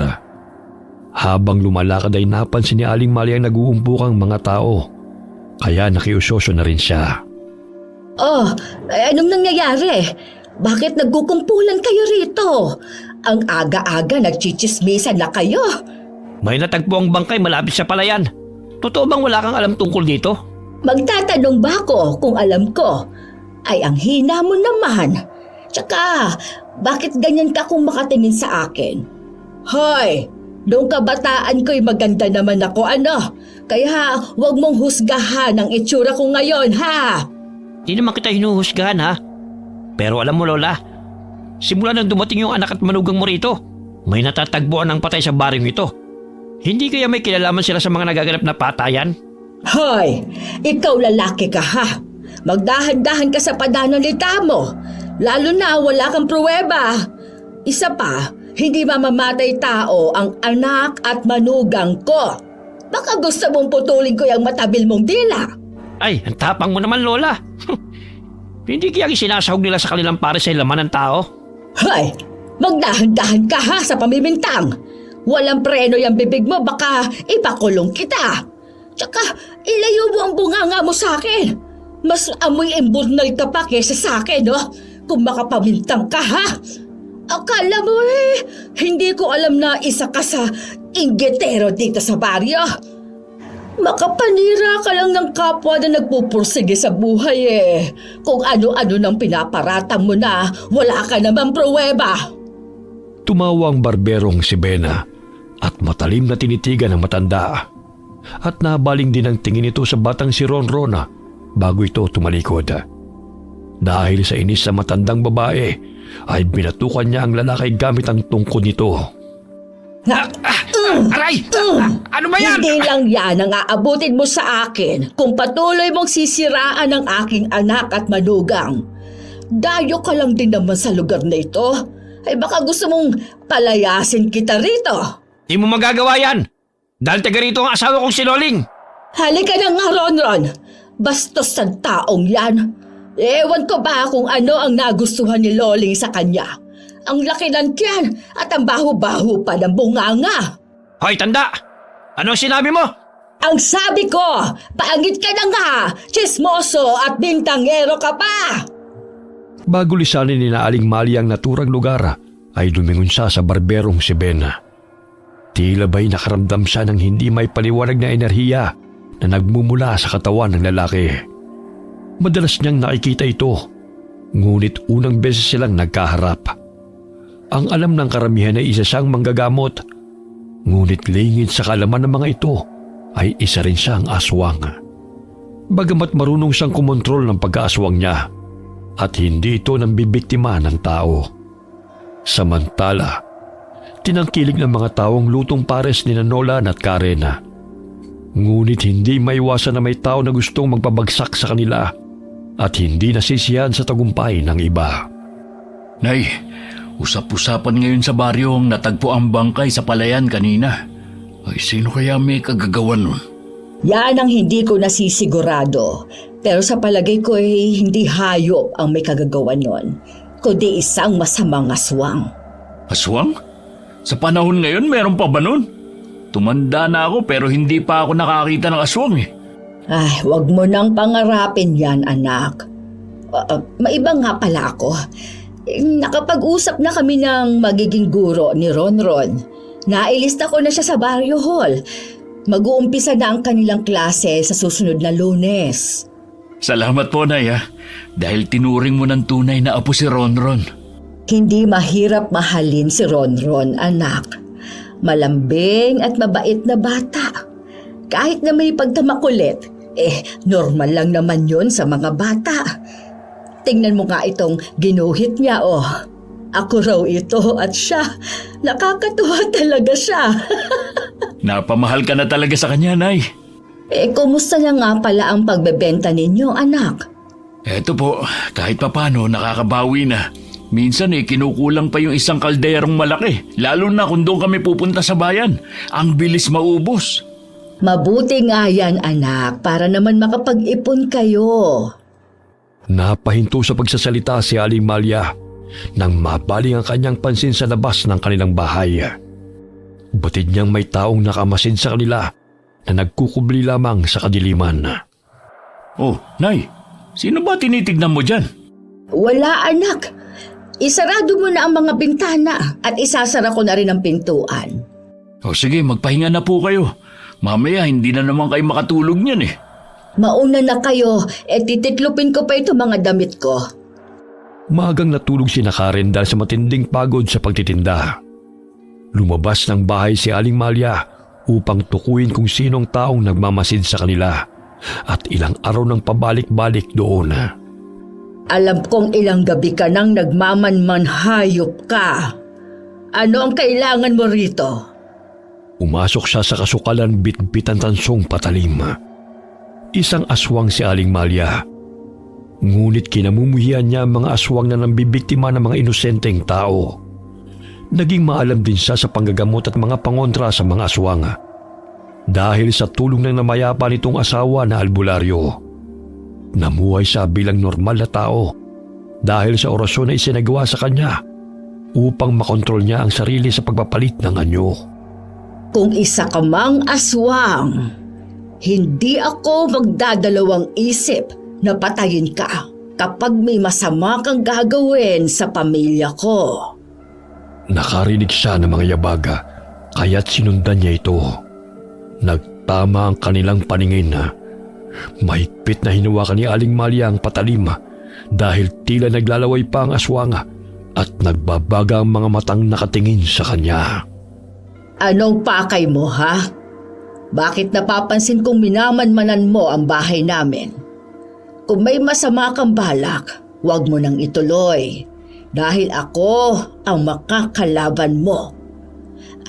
Habang lumalakad ay napansin ni Aling Malia ang nag-uumpukang mga tao, kaya nakiusyoso na rin siya. Oh, anong nangyayari? Bakit nagkukumpulan kayo rito? Ang aga-aga nagchichismisan na kayo. May natagpo ang bangkay malapit sa palayan. Totoo bang wala kang alam tungkol dito? Magtatanong ba ako kung alam ko? Ay, ang hina mo naman. Tsaka, bakit ganyan ka kung makatingin sa akin? Hoy, noong kabataan ko'y maganda naman ako, Kaya huwag mong husgahan ang itsura ko ngayon, Di naman kita hinuhusgahan, Pero alam mo, Lola, simula nang dumating yung anak at manugang mo rito, may natatagpuan ng patay sa baryong ito. Hindi kaya may kilalaman sila sa mga nagaganap na patayan? Hoy, ikaw lalaki ka ha. Magdahan-dahan ka sa pananalita mo. Lalo na wala kang pruweba. Isa pa, hindi mamamatay tao ang anak at manugang ko. Baka gusto mong putulin ko yung matabil mong dila. Ay, ang tapang mo naman, Lola. Hindi kaya sinasahog nila sa kanilang pare sa laman ng tao? Hoy, magdahan-dahan ka ha sa pamimintang. Walang preno yung bibig mo, baka ipakulong kita. Tsaka, ilayo mo ang bunganga mo sa akin. Mas amoy emburnal ka pa kesa sa akin, no? Kung makapamintang ka, ha? Akala mo hindi ko alam na isa ka sa inggitero dito sa baryo. Makapanira ka lang ng kapwa na nagpupursige sa buhay Kung ano-ano nang pinaparatang mo na, wala ka naman pruweba. Tumawa ang barberong si Bena at matalim na tinitigan ng matanda. At nabaling din ang tingin ito sa batang si Ronron bago ito tumalikod. Dahil sa inis sa matandang babae, ay binatukan niya ang lalaki gamit ang tungkod nito. Aray! Ano ba yan? Hindi lang yan ang aabutin mo sa akin kung patuloy mong sisiraan ang aking anak at manugang. Dayo ka lang din naman sa lugar na ito. Ay baka gusto mong palayasin kita rito. Di mo magagawa yan! Dahil taga rito ang asawa kong si Loling. Halika na nga, Ronron. Bastos ng taong yan. Ewan ko ba kung ano ang nagustuhan ni Loling sa kanya. Ang laki ng tiyan at ang baho-baho pa ng bunganga. Hoy, tanda! Anong sinabi mo? Ang sabi ko, paangit ka na nga, chismoso at bintangero ka pa. Bago lisanin ni Aling Mali ang naturang lugar, ay lumingon siya sa barberong si Bena. Tila ba'y nakaramdam siya ng hindi may paliwanag na enerhiya na nagmumula sa katawan ng lalaki. Madalas niyang nakikita ito, ngunit unang beses silang nagkaharap. Ang alam ng karamihan ay isa siyang manggagamot, ngunit lingid sa kaalaman ng mga ito ay isa rin siyang aswang. Bagamat marunong siyang kumontrol ng pagkaaswang niya at hindi ito nambibiktima ng tao. Samantala, tinangkilig ng mga taong lutong pares ni Nolan at Karen. Ngunit hindi maiwasan na may tao na gustong magpabagsak sa kanila at hindi nasisiyahan sa tagumpay ng iba. Nay, usap-usapan ngayon sa baryo ang natagpo ang bangkay sa palayan kanina. Ay, sino kaya may kagagawan nun? Yan ang hindi ko nasisigurado. Pero sa palagay ko hindi hayop ang may kagagawan nun, kundi isang masamang aswang. Aswang? Sa panahon ngayon, meron pa ba nun? Tumanda na ako pero hindi pa ako nakakita ng aswang Ay, wag mo nang pangarapin yan, anak. Maiba nga pala ako. Nakapag-usap na kami ng magiging guro ni Ronron. Nailista ko na siya sa Barrio Hall. Mag-uumpisa na ang kanilang klase sa susunod na Lunes. Salamat po, Nay, dahil tinuring mo ng tunay na apo si Ronron. Hindi mahirap mahalin si Ronron, anak. Malambing at mabait na bata. Kahit na may pagtamakulit, normal lang naman yon sa mga bata. Tingnan mo nga itong ginuhit niya, Ako raw ito at siya. Nakakatuwa talaga siya. Napamahal ka na talaga sa kanya, Nay. Kumusta na nga pala ang pagbebenta ninyo, anak? Eto po, kahit papano nakakabawi na. Minsan kinukulang pa yung isang kalderong malaki, lalo na kung doon kami pupunta sa bayan. Ang bilis maubos. Mabuti nga yan, anak, para naman makapag-ipon kayo. Napahinto sa pagsasalita si Aling Malia nang mabaling ang kanyang pansin sa labas ng kanilang bahay. Batid niyang may taong nakamasid sa kanila na nagkukubli lamang sa kadiliman. Oh, Nay, sino ba tinitignan mo dyan? Wala, anak. Isarado mo na ang mga bintana at isasara ko na rin ang pintuan. O sige, magpahinga na po kayo. Mamaya hindi na naman kayo makatulog niyan Mauna na kayo, titiklupin ko pa ito mga damit ko. Maagang natulog si Karen dahil sa matinding pagod sa pagtitinda. Lumabas ng bahay si Aling Malia upang tukuyin kung sinong taong nagmamasid sa kanila at ilang araw ng pabalik-balik doon. Alam kong ilang gabi ka nang nagmamanman, hayop ka. Ano ang kailangan mo rito? Umasok siya sa kasukalan bitbit ang tansong patalim. Isang aswang si Aling Malia. Ngunit kinamumuhian niya ang mga aswang na nambibiktima ng mga inosenteng tao. Naging maalam din siya sa panggagamot at mga pangontra sa mga aswang. Dahil sa tulong ng namayapa nitong asawa na albularyo, namuhay siya bilang normal na tao dahil sa orasyon na isinagawa sa kanya upang makontrol niya ang sarili sa pagpapalit ng anyo. Kung isa ka mang aswang, hindi ako magdadalawang isip na patayin ka kapag may masama kang gagawin sa pamilya ko. Nakarinig siya ng mga yabaga, kaya't sinundan niya ito. Nagtama ang kanilang paningin. Mahigpit na hinawakan ni Aling Malia ang patalim dahil tila naglalaway pa ang aswang at nagbabaga ang mga matang nakatingin sa kanya. Anong pakay mo, ha? Bakit napapansin kong minamanmanan mo ang bahay namin? Kung may masama kang balak, huwag mo nang ituloy. Dahil ako ang makakalaban mo.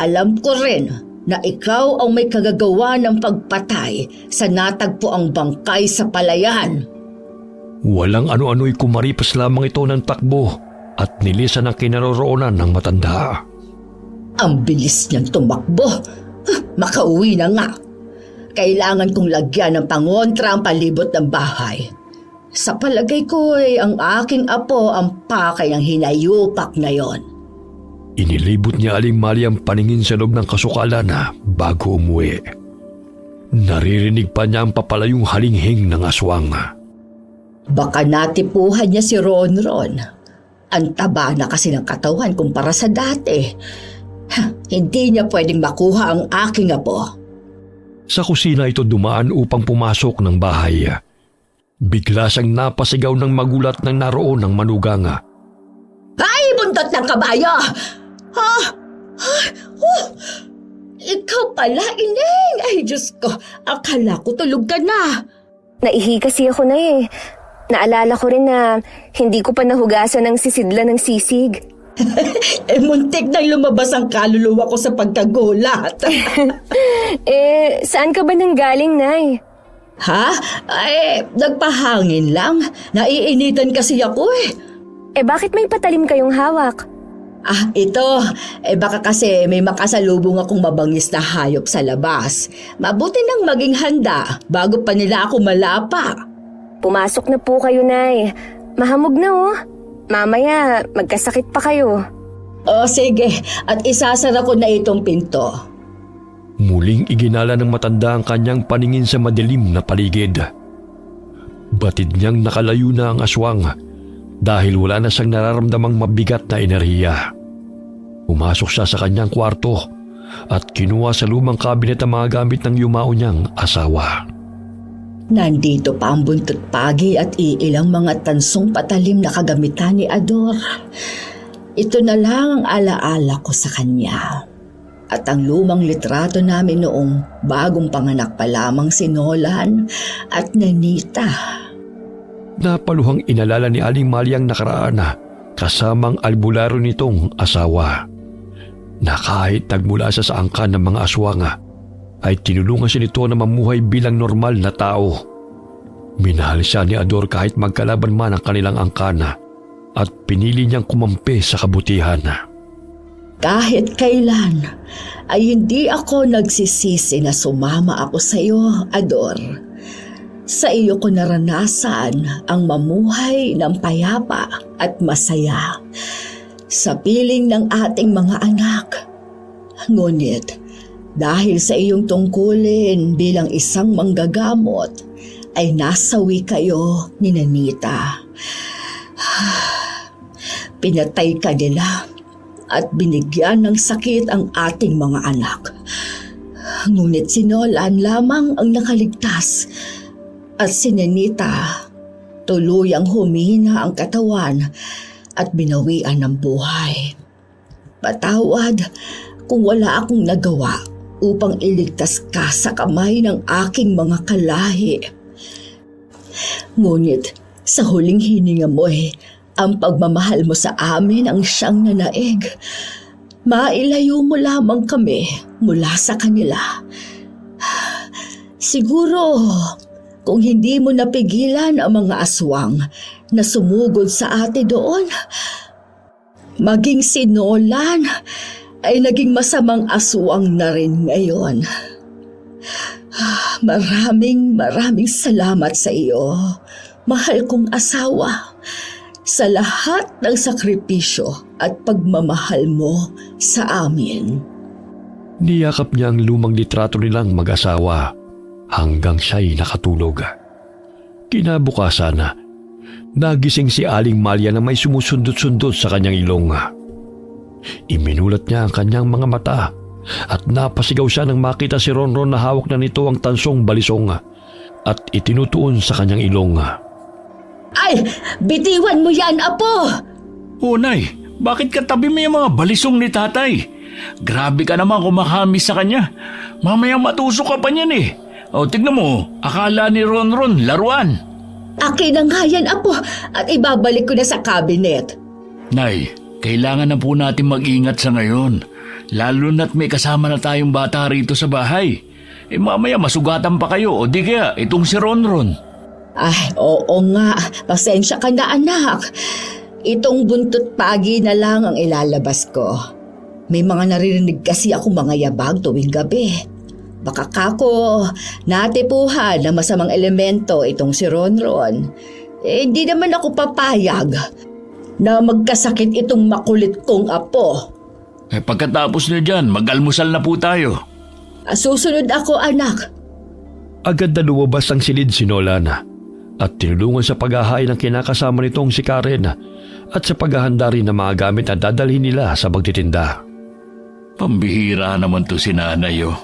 Alam ko rin na ikaw ang may kagagawa ng pagpatay sa natagpuang bangkay sa palayan. Walang ano-ano'y kumaripas lamang ito ng takbo at nilisan ang kinaroroonan ng matanda. Ang bilis niyang tumakbo. Makauwi na nga. Kailangan kong lagyan ng pangontra ang palibot ng bahay. Sa palagay ko ay ang aking apo ang pakay ng hinayupak na yon. Inilibot niya Aling Malia ang paningin sa loob ng kasukalan bago umuwi. Naririnig pa niya ang papalayong halinghing ng aswang. Baka natipuhan niya si Ronron. Ang taba na kasi ng katawan kumpara sa dati. Hindi niya pwedeng makuha ang aking apo. Sa kusina ito dumaan upang pumasok ng bahay. Bigla siyang napasigaw ng magulat ng naroon ng manugang. Ay, buntot ng kabayo! Ha? Ikaw pala, Ineng! Ay, Diyos ko, akala ko tulog ka na. Naihi kasi ako na eh. Naalala ko rin na hindi ko pa nahugasan ng sisidla ng sisig. Muntik nang lumabas ang kaluluwa ko sa pagkagulat. Saan ka ba nanggaling, Nay? Ha? Ay, nagpahangin lang. Naiinitan kasi ako eh. Bakit may patalim kayong hawak? Ito. Baka kasi may makasalubong akong mabangis na hayop sa labas. Mabuti nang maging handa bago pa nila ako malapa. Pumasok na po kayo, Nay. Mahamog na oh. Mamaya, magkasakit pa kayo. Sige. At isasara ko na itong pinto. Muling iginala ng matanda ang kanyang paningin sa madilim na paligid. Batid niyang nakalayo na ang aswang dahil wala na siyang nararamdamang mabigat na enerhiya. Pumasok siya sa kanyang kwarto at kinuha sa lumang kabinet ang mga gamit ng yumao niyang asawa. Nandito pa ang buntot pagi at iilang mga tansong patalim na kagamitan ni Ador. Ito na lang ang alaala ko sa kanya. At ang lumang litrato namin noong bagong panganak pa lamang si Nolan at Nanita. Napaluhang inalala ni Aling Malia ang nakaraan kasamang albularyo nitong asawa. Na kahit nagmula siya sa angkan ng mga aswang ay tinulungan siya nito na mamuhay bilang normal na tao. Minahal siya ni Ador kahit magkalaban man ang kanilang angkan at pinili niyang kumampi sa kabutihan. Kahit kailan ay hindi ako nagsisisi na sumama ako sa iyo, Ador. Sa iyo ko naranasan ang mamuhay ng payapa at masaya sa piling ng ating mga anak. Ngunit dahil sa iyong tungkulin bilang isang manggagamot ay nasawi kayo ni Nanita. Pinatay ka nila at binigyan ng sakit ang ating mga anak. Ngunit si Nolan lamang ang nakaligtas at si Nanita tuluyang humina ang katawan at binawian ng buhay. Patawad kung wala akong nagawa upang iligtas ka sa kamay ng aking mga kalahi. Ngunit sa huling hininga mo ang pagmamahal mo sa amin ang siyang nanaig. Mailayo mo lamang kami mula sa kanila. Siguro kung hindi mo napigilan ang mga aswang na sumugod sa ate doon, maging si Nolan ay naging masamang aswang na rin ngayon. Maraming salamat sa iyo, mahal kong asawa, sa lahat ng sakripisyo at pagmamahal mo sa amin. Niyakap niya ang lumang litrato nilang mag-asawa hanggang siya'y nakatulog. Kinabukasan, nagising si Aling Malia na may sumusundot-sundot sa kanyang ilong. Iminulat niya ang kanyang mga mata at napasigaw siya nang makita si Ronron na hawak na nito ang tansong balisong at itinutuon sa kanyang ilong. Ay, bitiwan mo yan, Apo! Oh, Nay, bakit katabi mo yung mga balisong ni tatay? Grabe ka naman kumakamis sa kanya. Mamaya matusok ka pa niyan eh. O, tignan mo, akala ni Ronron laruan. Akin na nga yan, Apo, at ibabalik ko na sa cabinet. Nay, kailangan na po natin mag-ingat sa ngayon. Lalo na't may kasama na tayong bata rito sa bahay. Eh mamaya masugatan pa kayo o di kaya itong si Ronron. Ay, oo nga, pasensya ka na anak. Itong buntot pagi na lang ang ilalabas ko. May mga naririnig kasi ako mga yabag tuwing gabi. Baka kako, natipuhan na masamang elemento itong si Ronron. Eh, hindi naman ako papayag na magkasakit itong makulit kong apo. Eh pagkatapos na dyan, mag-almusal na po tayo. Susunod ako, anak. Agad na lumabas ang silid si Nolan at tinulungan sa paghahain ng kinakasama nitong si Karen at sa paghahanda rin ng mga gamit na dadalhin nila sa pagtitinda. Pambihira naman to si nanay oh.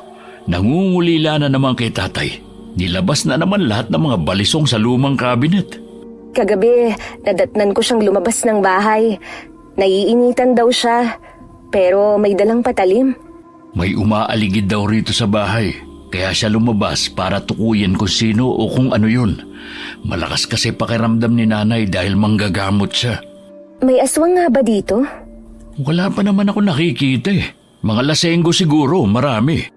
Nangungulila na naman kay tatay. Nilabas na naman lahat ng mga balisong sa lumang kabinet. Kagabi, nadatnan ko siyang lumabas ng bahay. Naiinitan daw siya, pero may dalang patalim. May umaaligid daw rito sa bahay. Kaya siya lumabas para tukuyin kung sino o kung ano yun. Malakas kasi pakiramdam ni nanay dahil manggagamot siya. May aswang nga ba dito? Wala pa naman ako nakikita eh. Mga lasenggo siguro, marami.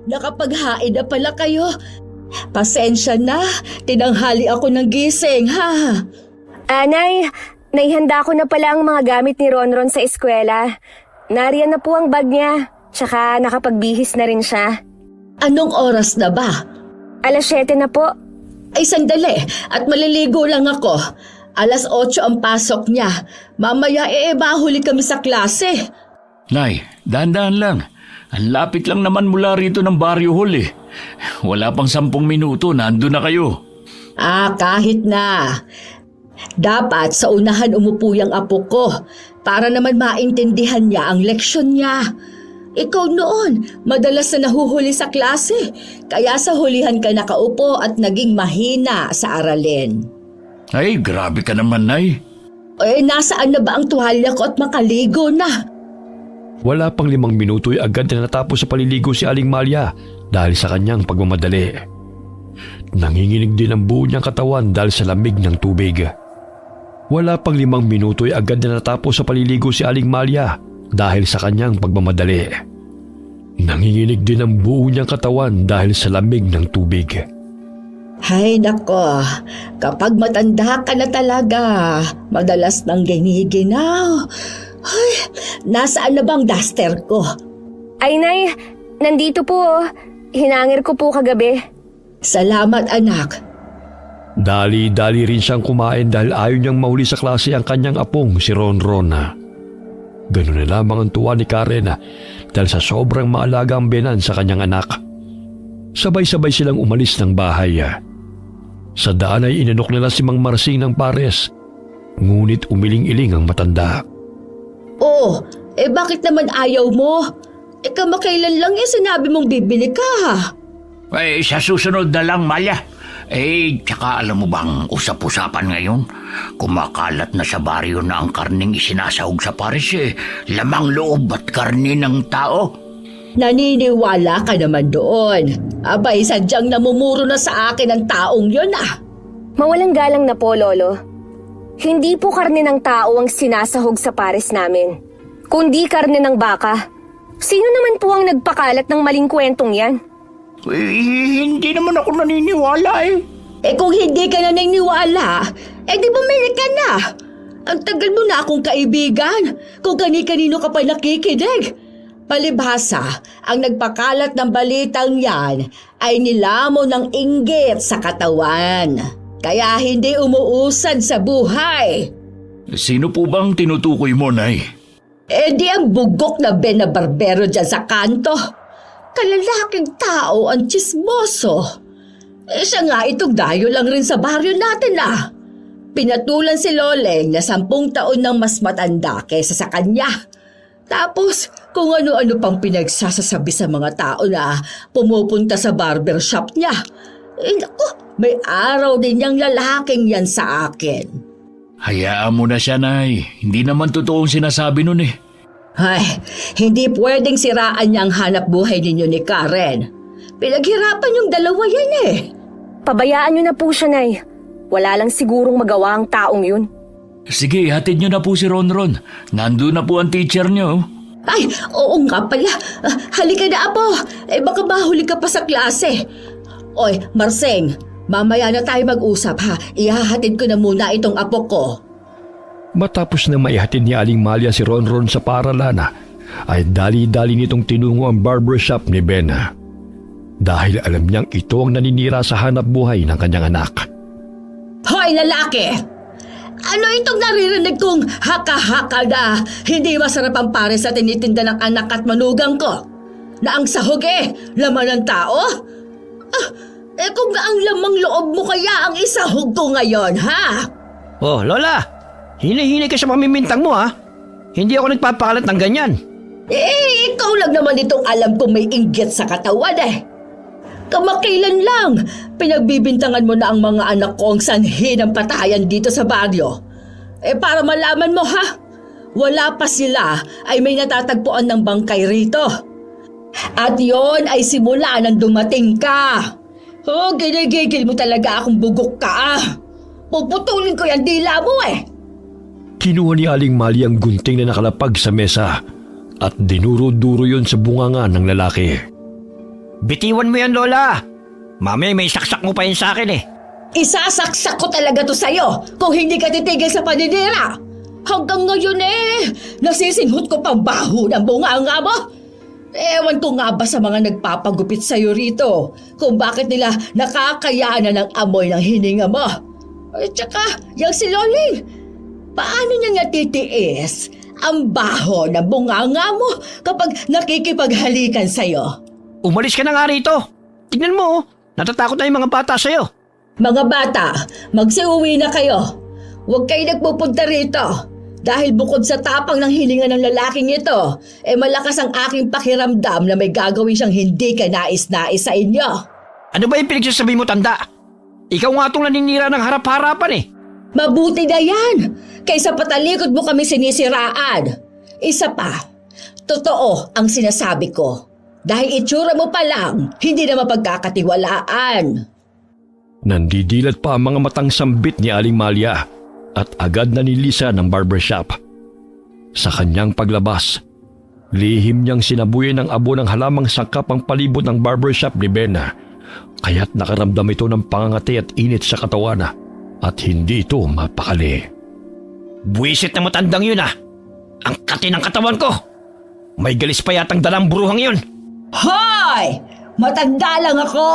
Nakapaghain na pala kayo. Pasensya na, tinanghali ako ng gising, ha? Anay, naihanda ko na pala ang mga gamit ni Ronron sa eskwela. Nariyan na po ang bag niya, tsaka nakapagbihis na rin siya. Anong oras na ba? 7:00 na po. Ay sandali, at maliligo lang ako. 8:00 ang pasok niya. Mamaya mahuli kami sa klase. Nay, dahan-dahan lang. Ang lapit lang naman mula rito ng Barrio Hall eh. Wala pang 10 minuto, nandun na kayo. Kahit na. Dapat sa unahan umupo yung apo ko para naman maintindihan niya ang leksyon niya. Ikaw noon, madalas na nahuhuli sa klase, kaya sa hulihan ka nakaupo at naging mahina sa aralin. Ay, grabe ka naman, Nay. Nasaan na ba ang tuwalya ko at makaligo na? Wala pang 5 minuto ay agad na natapos sa paliligo si Aling Malia dahil sa kanyang pagmamadali. Nanginginig din ang buo niyang katawan dahil sa lamig ng tubig. Wala pang 5 minuto ay agad na natapos sa paliligo si Aling Malia dahil sa kanyang pagmamadali. Nanginginig din ang buo niyang katawan dahil sa lamig ng tubig. Hay nako, kapag matanda ka na talaga, madalas nang giniginaw. Ay, nasaan na bang duster ko? Ay, Nay, nandito po oh. Hinangir ko po kagabi. Salamat, anak. Dali-dali rin siyang kumain dahil ayaw niyang mahuli sa klase ang kanyang apong si Ronron. Ganun na lamang ang tuwa ni Karen dahil sa sobrang maalaga ang biyenan sa kanyang anak. Sabay-sabay silang umalis ng bahay. Sa daan ay inanok nila si Mang Marsing ng pares, ngunit umiling-iling ang matanda. Oh, bakit naman ayaw mo? Kamakailan lang sinabi mong bibili ka. Sa susunod na lang, Malia. Tsaka alam mo bang usap-usapan ngayon? Kumakalat na sa baryo na ang karning isinasahog sa pares lamang loob at karni ng tao. Naniniwala ka naman doon. Abay, sadyang namumuro na sa akin ang taong yun Mawalang galang na po, Lolo. Hindi po karne ng tao ang sinasahog sa pares namin, kundi karne ng baka. Sino naman po ang nagpakalat ng maling kwentong yan? Hindi naman ako naniniwala eh. Eh kung hindi ka na naniniwala, di bumili ka na. Ang tagal mo na akong kaibigan. Kung kani-kanino ka pa nakikinig. Palibhasa, ang nagpakalat ng balitang yan ay nilamon ng inggit sa katawan. Kaya hindi umuusad sa buhay. Sino po bang tinutukoy mo, Nay? Di ang bugok na Ben na barbero dyan sa kanto. Kalalaking tao ang tsismoso. Siya nga itong dayo lang rin sa baryo natin Pinatulan si Loleng na 10 taon nang mas matanda kaysa sa kanya. Tapos kung ano-ano pang pinagsasasabi sa mga tao na pumupunta sa barbershop niya. Naku, may araw din niyang lalaking yan sa akin. Hayaan mo na siya, Nay. Hindi naman totoong sinasabi nun eh. Ay, hindi pwedeng siraan niya ang hanap buhay ninyo ni Karen. Pinaghirapan yung dalawa yan eh. Pabayaan niyo na po siya, Nay. Wala lang sigurong magawa ang taong yun. Sige, hatid niyo na po si Ronron. Nandun na po ang teacher niyo. Ay, oo nga pala. Halika na, Apo. Baka mahuli ka pa sa klase. Oy, Marseng, mamaya na tayo mag-usap ha. Ihahatid ko na muna itong apo ko. Matapos na maihatid ni Aling Malia si Ronron sa paaralan, ay dali-dali nitong tinungo ang barbershop ni Ben. Dahil alam niyang ito ang naninira sa hanap buhay ng kanyang anak. Hoy, lalaki! Ano itong naririnig kong haka-haka na hindi masarap ang pare sa tinitinda ng anak at manugang ko? Na ang sahog laman ng tao? Kung ang lamang loob mo kaya ang isahog ko ngayon, ha? Oh, Lola, hini-hini ka sa pamimintang mo Hindi ako nagpapakalat ng ganyan. Ikaw lang naman itong alam kong may inggit sa katawan Kamakailan lang, pinagbibintangan mo na ang mga anak ko ang sanhi ng patayan dito sa baryo. Para malaman mo wala pa sila ay may natatagpuan ng bangkay rito. At yon ay simula nang dumating ka. Ginigigil mo talaga akong bugok ka Puputulin ko yung dila mo Kinuha ni Aling Mali ang gunting na nakalapag sa mesa at dinuro-duro yon sa bunganga ng lalaki. Bitiwan mo yan, Lola. Mamaya may saksak mo pa yun sa akin Isasaksak ko talaga to sa'yo kung hindi ka titigil sa paninira. Hanggang ngayon nasisinghot ko pang baho ng bunganga mo. Ewan ko nga ba sa mga nagpapagupit sa'yo rito kung bakit nila nakakayanan ng amoy ng hininga mo. Tsaka, yung si Loling, paano niya titiis ang baho ng bunganga mo kapag nakikipaghalikan sa'yo? Umalis ka na nga rito. Tignan mo, natatakot na yung mga bata sa'yo. Mga bata, magsiuwi na kayo. Huwag kayo nagpupunta rito. Dahil bukod sa tapang ng hilinga ng lalaking ito, malakas ang aking pakiramdam na may gagawin siyang hindi ka nais-nais sa inyo. Ano ba yung pinagsasabi mo, tanda? Ikaw nga itong naninira ng harap-harapan Mabuti na yan, kaysa patalikod mo kami sinisiraan. Isa pa, totoo ang sinasabi ko. Dahil itsura mo pa lang, hindi na mapagkakatiwalaan. Nandidilat pa ang mga matang sambit ni Aling Malia at agad na nilisa ng barbershop. Sa kanyang paglabas, lihim niyang sinabuyan ng abo ng halamang sangkap ang palibot ng barbershop ni Ben. Kaya't nakaramdam ito ng pangangati at init sa katawan at hindi ito mapakali. Buwisit na matandang yun Ang kati ng katawan ko. May galis pa yatang dalang buruhang yun. Hoy! Matanda lang ako,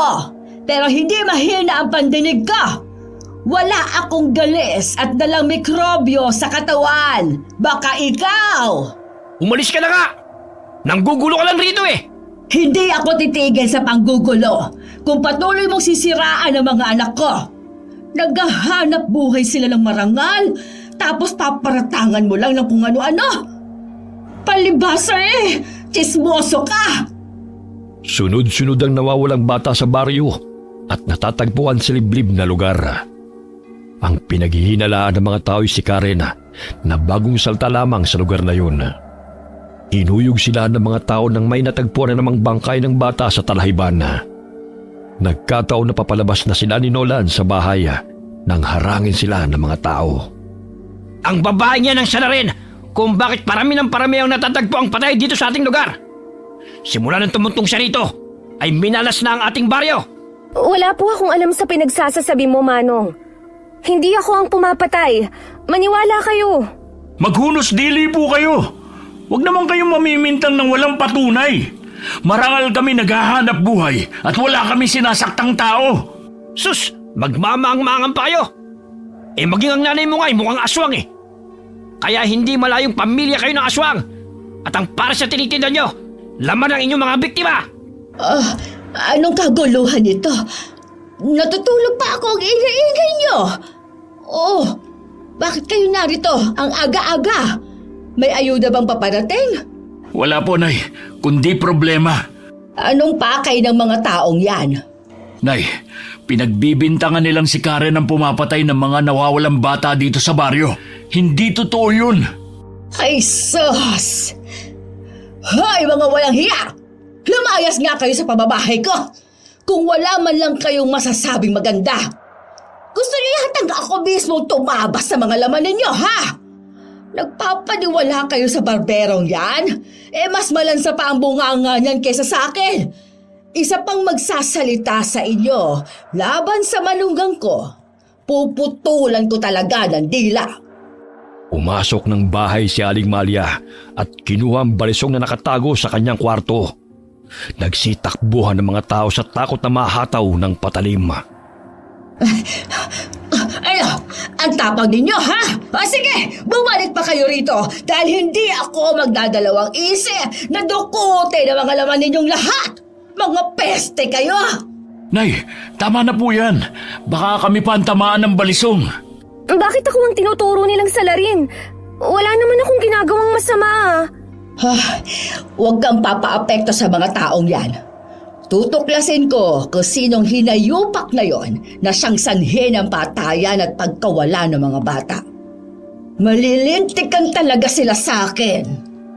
pero hindi mahina ang pandinig ko. Wala akong galis at dalang mikrobyo sa katawan. Baka ikaw! Umalis ka na nga! Nanggugulo ka lang rito Hindi ako titigil sa panggugulo kung patuloy mong sisiraan ang mga anak ko. Naghahanap buhay sila ng marangal, tapos paparatangan mo lang ng kung ano-ano. Palibhasa Tsismoso ka! Sunod-sunod ang nawawalang bata sa baryo at natatagpuan sa liblib na lugar. Ang pinaghihinalaan ng mga tao si Karen na bagong salta lamang sa lugar na yun. Inuyog sila ng mga tao nang may natagpuan na namang bangkay ng bata sa talahibaan. Nagkataon na papalabas na sila ni Nolan sa bahay nang harangin sila ng mga tao. Ang babae niya nang siya na rin kung bakit parami ng parami ang natatagpo ang patay dito sa ating lugar. Simula nang tumuntong siya rito, ay minalas na ang ating baryo. Wala po akong alam sa pinagsasasabi mo, Manong. Hindi ako ang pumapatay. Maniwala kayo. Maghunos dili po kayo. Huwag naman kayong mamimintang ng walang patunay. Marangal kami naghahanap buhay at wala kami sinasaktang tao. Sus, magmamaang-maangan pa kayo. Maging ang nanay mo nga ay mukhang aswang eh. Kaya hindi malayong pamilya kayo ng aswang. At ang para sa tinitinda nyo, laman ng inyong mga biktima. Anong kaguluhan ito? Natutulog pa ako ang ingay-ingay nyo. Oh, bakit kayo narito ang aga-aga? May ayuda bang paparating? Wala po, Nay, kundi problema. Anong pakay ng mga taong yan? Nay, pinagbibintangan nilang si Karen ang pumapatay ng mga nawawalang bata dito sa baryo. Hindi totoo yun. Ay, sus! Hoy, mga walang hiya! Lumayas nga kayo sa pababahay ko! Kung wala man lang kayong masasabing maganda. Gusto niyo yatang ako mismo tumabas sa mga laman ninyo, ha? Nagpapaniwala kayo sa barberong yan? Mas malansa pa ang bunganga niyan kaysa sa akin. Isa pang magsasalita sa inyo laban sa manunggang ko. Puputulan ko talaga ng dila. Pumasok ng bahay si Aling Malia at kinuha ang balisong na nakatago sa kanyang kwarto. Nagsitakbuhan ng mga tao sa takot na mahataw ng patalim. Ano? Ang tapang ninyo, ha? Sige, bumalik pa kayo rito dahil hindi ako magdadalawang isip na dukutin ang mga laman ninyong lahat. Mga peste kayo! Nay, tama na po yan. Baka kami pa ang tamaan ng balisong. Bakit ako ang tinuturo nilang salarin? Wala naman akong ginagawang masama. Huwag kang papaapekto sa mga taong yan. Tutuklasin ko kung sinong hinayupak na yon na siyang sanhi ng patayan at pagkawala ng mga bata. Malilintikan talaga sila sa akin.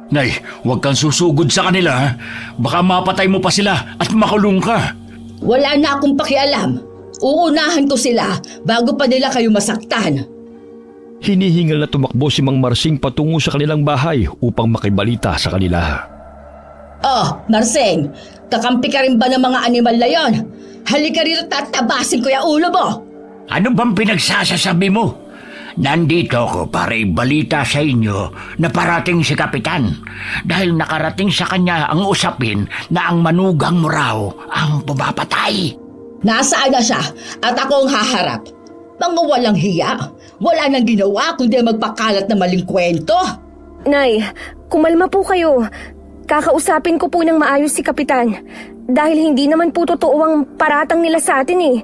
Nay, huwag kang susugod sa kanila, ha? Baka mapatay mo pa sila at makulong ka. Wala na akong pakialam. Uunahan ko sila bago pa nila kayo masaktan. Hinihingal na tumakbo si Mang Marsing patungo sa kanilang bahay upang makibalita sa kanila. Oh, Marseng, kakampi ka rin ba ng mga animal na yon? Halika rito, tatabasin ko yung ulo mo! Ano bang pinagsasasabi mo? Nandito ako para ibalita sa inyo na parating si Kapitan dahil nakarating sa kanya ang usapin na ang manugang mo raw ang pumapatay. Nasaan na siya at ako ang haharap? Mga walang hiya, wala nang ginawa kundi magpakalat na maling kwento. Nay, kumalma po kayo. Kakausapin ko po ng maayos si Kapitan. Dahil hindi naman po totoo ang paratang nila sa atin eh.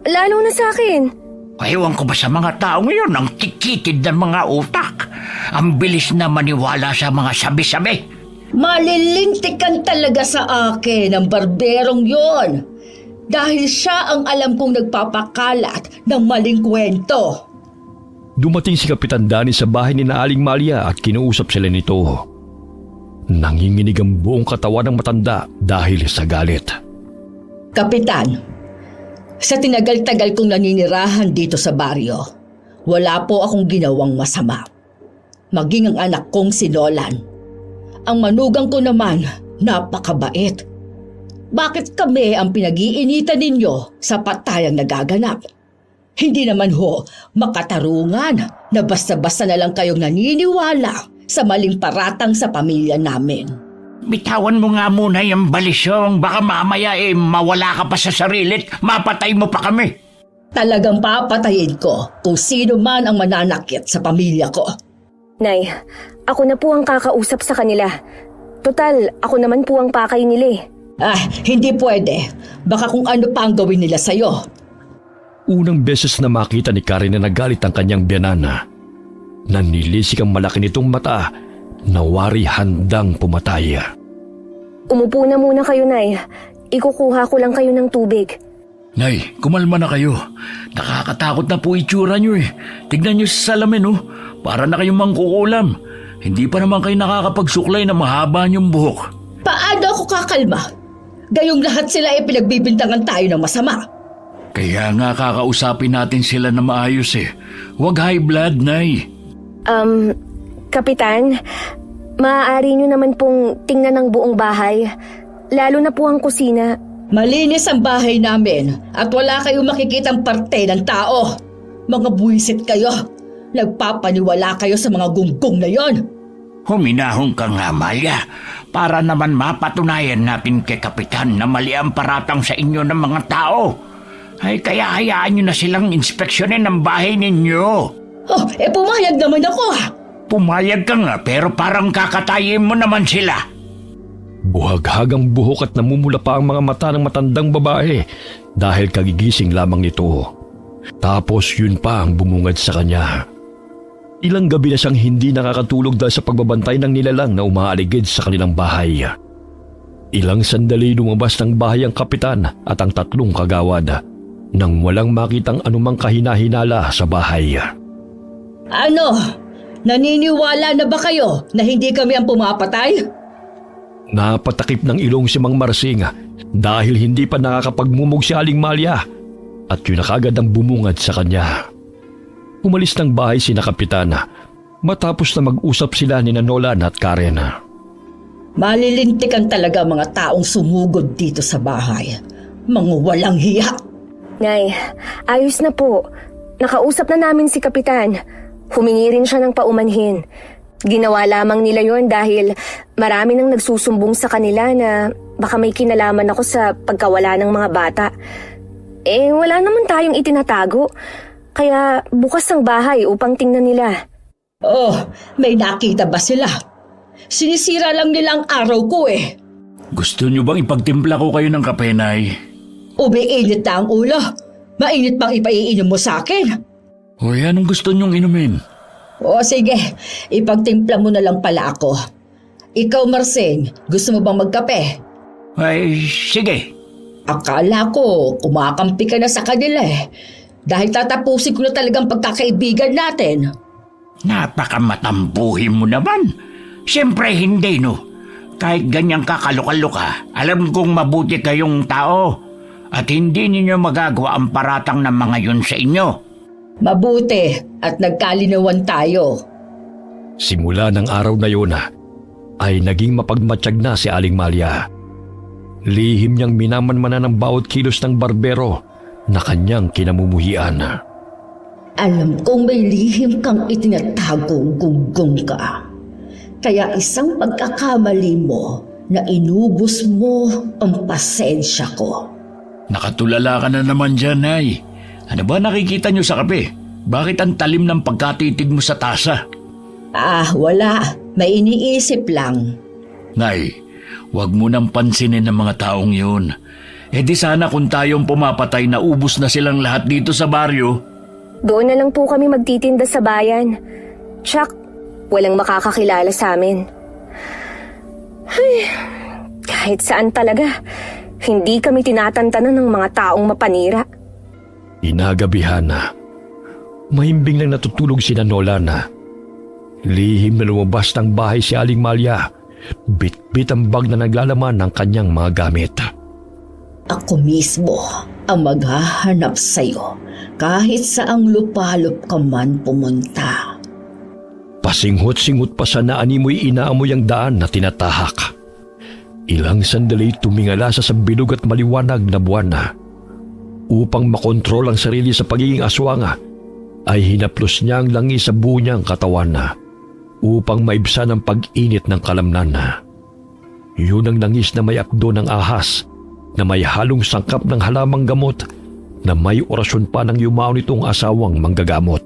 Lalo na sa akin. Ewan ko ba sa mga tao ngayon ang tikitid ng mga utak? Ang bilis na maniwala sa mga sabi-sabi. Malilintikan talaga sa akin ang barberong yon. Dahil siya ang alam kong nagpapakalat ng maling kwento. Dumating si Kapitan Dani sa bahay ni Aling Malia at kinuusap sila nito. Nanginginig ang buong katawan ng matanda dahil sa galit. Kapitan, sa tinagal-tagal kong naninirahan dito sa baryo, wala po akong ginawang masama. Maging ang anak kong si Nolan. Ang manugang ko naman, napakabait. Bakit kami ang pinag-iinitan ninyo sa patayang nagaganap? Hindi naman ho makatarungan na basta-basta na lang kayong naniniwala sa maling paratang sa pamilya namin. Bitawan mo nga muna yung balisong. Baka mamaya mawala ka pa sa sarilit. Mapatay mo pa kami. Talagang papatayin ko kung sino man ang mananakit sa pamilya ko. Nay, ako na po ang kakausap sa kanila. Total, ako naman po ang pakay nila eh. Hindi pwede. Baka kung ano pa ang gawin nila sa'yo. Unang beses na makita ni Karen na nagalit ang kanyang biyanana. Nanilisik ang malaki nitong mata na wari handang pumatay. Umupo na muna kayo, Nay. Ikukuha ko lang kayo ng tubig. Nay, kumalma na kayo. Nakakatakot na po itsura nyo eh. Tignan nyo sa salamin oh. Para na kayong mangkukulam. Hindi pa naman kayo nakakapagsuklay na mahaba niyong buhok. Paano ako kakalma? Gayong lahat sila ay pinagbibintangan tayo ng masama. Kaya nga kakausapin natin sila na maayos eh. Huwag high blood, Nay. Kapitan, maaari nyo naman pong tingnan ang buong bahay. Lalo na po ang kusina. Malinis ang bahay namin at wala kayong makikitang parte ng tao. Mga buwisit kayo. Nagpapaniwala kayo sa mga gunggong na yon. Huminahon ka nga, Amalia, para naman mapatunayan natin kay Kapitan na mali ang paratang sa inyo ng mga tao. Ay kaya hayaan nyo na silang inspeksyonin ang bahay ninyo. Oh, pumayag naman ako. Pumayag ka nga pero parang kakatayin mo naman sila. Buhaghagang buhok at namumula pa ang mga mata ng matandang babae dahil kagigising lamang nito. Tapos yun pa ang bumungad sa kanya. Ilang gabi na siyang hindi nakakatulog dahil sa pagbabantay ng nilalang na umaaligid sa kanilang bahay. Ilang sandali lumabas ng bahay ang kapitan at ang 3 kagawad nang walang makitang anumang kahina-hinala sa bahay. Ano? Naniniwala na ba kayo na hindi kami ang pumapatay? Napatakip ng ilong si Mang Marsing dahil hindi pa nakakapagmumog si Aling Malia at yun na kagad ang bumungad sa kanya. Umalis ng bahay sina Kapitan matapos na mag-usap sila ni Nolan at Karen. Malilintikan talaga mga taong sumugod dito sa bahay. Mga walang hiya. Nay, ayos na po. Nakausap na namin si Kapitan. Humingi rin siya ng paumanhin. Ginawa lamang nila yon dahil marami nang nagsusumbong sa kanila na baka may kinalaman ako sa pagkawala ng mga bata. Wala naman tayong itinatago. Kaya bukas ang bahay upang tingnan nila. Oh, may nakita ba sila? Sinisira lang nila ang araw ko eh. Gusto nyo bang ipagtimpla ko kayo ng kape, Nay? Umiinit na ang ulo. Mainit pang ipaiinom mo sa akin. O anong gusto nyong inumin? O sige, ipagtimpla mo na lang pala ako. Ikaw, Marsing, gusto mo bang magkape? Ay, sige. Akala ko kumakampi ka na sa kanila eh. Dahil tatapusin ko na talagang pagkakaibigan natin. Napakamatampuhin mo naman. Siyempre hindi, no. Kahit ganyang kakalukalo ka, alam kong mabuti kayong tao. At hindi ninyo magagawa ang paratang ng mga yun sa inyo. Mabuti at nagkalinawan tayo. Simula ng araw na yun ay naging mapagmatsyag na si Aling Malia. Lihim niyang minamanmanan ng bawat kilos ng barbero na kanyang kinamumuhian. Alam kong may lihim kang itinatagong gunggong ka. Kaya isang pagkakamali mo na inubos mo ang pasensya ko. Nakatulala ka na naman dyan, Nay. Ano ba nakikita nyo sa kape? Bakit ang talim ng pagkatitig mo sa tasa? Wala. May iniisip lang. Nay, huwag mo nang pansinin ng mga taong yun. Di sana kung tayong pumapatay na ubos na silang lahat dito sa baryo. Doon na lang po kami magtitinda sa bayan. Tsak, walang makakakilala sa amin. Ay, kahit saan talaga, hindi kami tinatantanan ng mga taong mapanira. Inagabihan na. Mahimbing lang natutulog si Nolan. Lihim na lumabas ng bahay si Aling Malia. Bit-bit ang bag na naglalaman ng kanyang mga gamit. Ako mismo ang maghahanap sa'yo kahit saang lupalop ka man pumunta. Pasinghot-singhot pa sa naani mo'y inaamoy ang daan na tinatahak. Ilang sandali tumingala sa bilog at maliwanag na buwan. Upang makontrol ang sarili sa pagiging aswang, ay hinaplos niya ang langis sa buo niyang katawan upang maibsan ang pag-init ng kalamnan. Yun ang langis na may akdo ng ahas na may halong sangkap ng halamang gamot na may orasyon pa ng yumao nitong asawang manggagamot.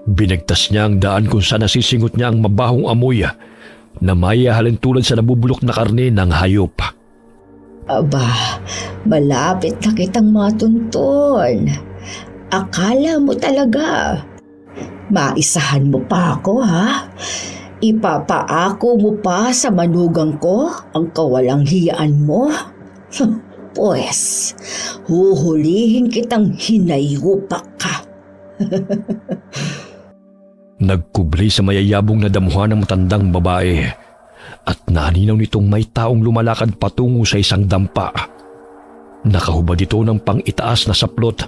Binagtas niya ang daan kung saan nasisingot niya ang mabahong amoy na may halin tulad sa nabubulok na karne ng hayop. Aba, malapit na kitang matuntun. Akala mo talaga, maisahan mo pa ako ha? Ipapaako mo pa sa manugang ko ang kawalang hiyaan mo? Pues, huhulihin kitang hinayupak ka. Nagkubli sa mayayabong na damuhan ng matandang babae at naninaw nitong may taong lumalakad patungo sa isang dampa. Nakahubad ito ng pang-itaas na saplot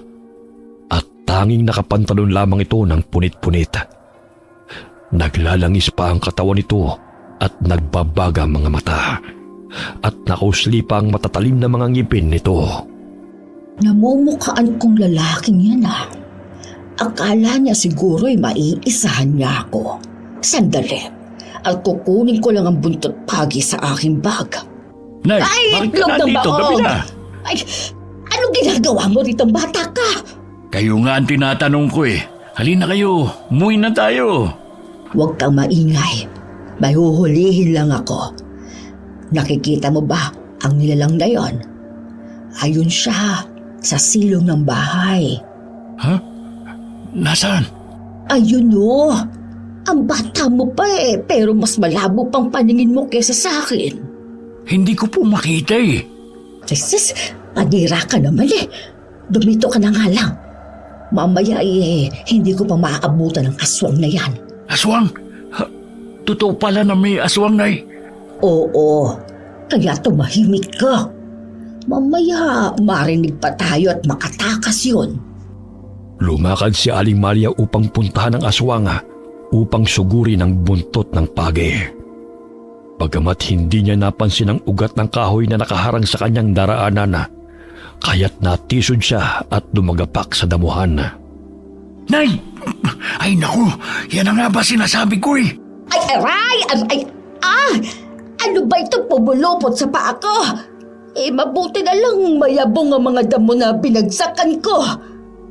at tanging nakapantalon lamang ito ng punit-punit. Naglalangis pa ang katawan nito at nagbabaga mga mata. at nakausli pa ang matatalim na mga ngipin nito. Namumukhaan kong lalaking yan ah. Akala niya siguro'y maiisahan niya ako. Sandali, at kukunin ko lang ang buntot pagi sa aking bag. Nay, Ay, bakit ka itlog ng nandito? Gabi baog! na. Ay, anong ginagawa mo rito, bata ka? Kayo nga ang tinatanong ko eh. Halina kayo, umuwi na tayo. Huwag kang maingay. May huhulihin lang ako. Nakikita mo ba ang nilalang na yon? Ayun siya, sa silong ng bahay. Ha? Nasaan? Ayun o. Ang bata mo pa eh, pero mas malabo pang paningin mo kesa sa akin. Hindi ko po makita eh. Jesus, padira ka naman eh. Dumito ka na nga lang. Mamaya eh, hindi ko pa maaabutan ng aswang na yan. Aswang? Ha, totoo pala na may aswang, Nay. Oo, kaya tumahimik ka. Mamaya marinig pa tayo at makatakas yun. Lumakad si Aling Malia upang puntahan ang aswang upang sugurin ang buntot ng pagi. Bagamat hindi niya napansin ang ugat ng kahoy na nakaharang sa kanyang daraanan, kaya't natisod siya at dumagapak sa damuhan. Nay! Ay naku, yan na nga ba sinasabi ko eh. Ay, aray! Aray! Ah! Ano ba itong pumulupot sa paa ko? Eh, mabuti na lang mayabong ang mga damo na binagsakan ko.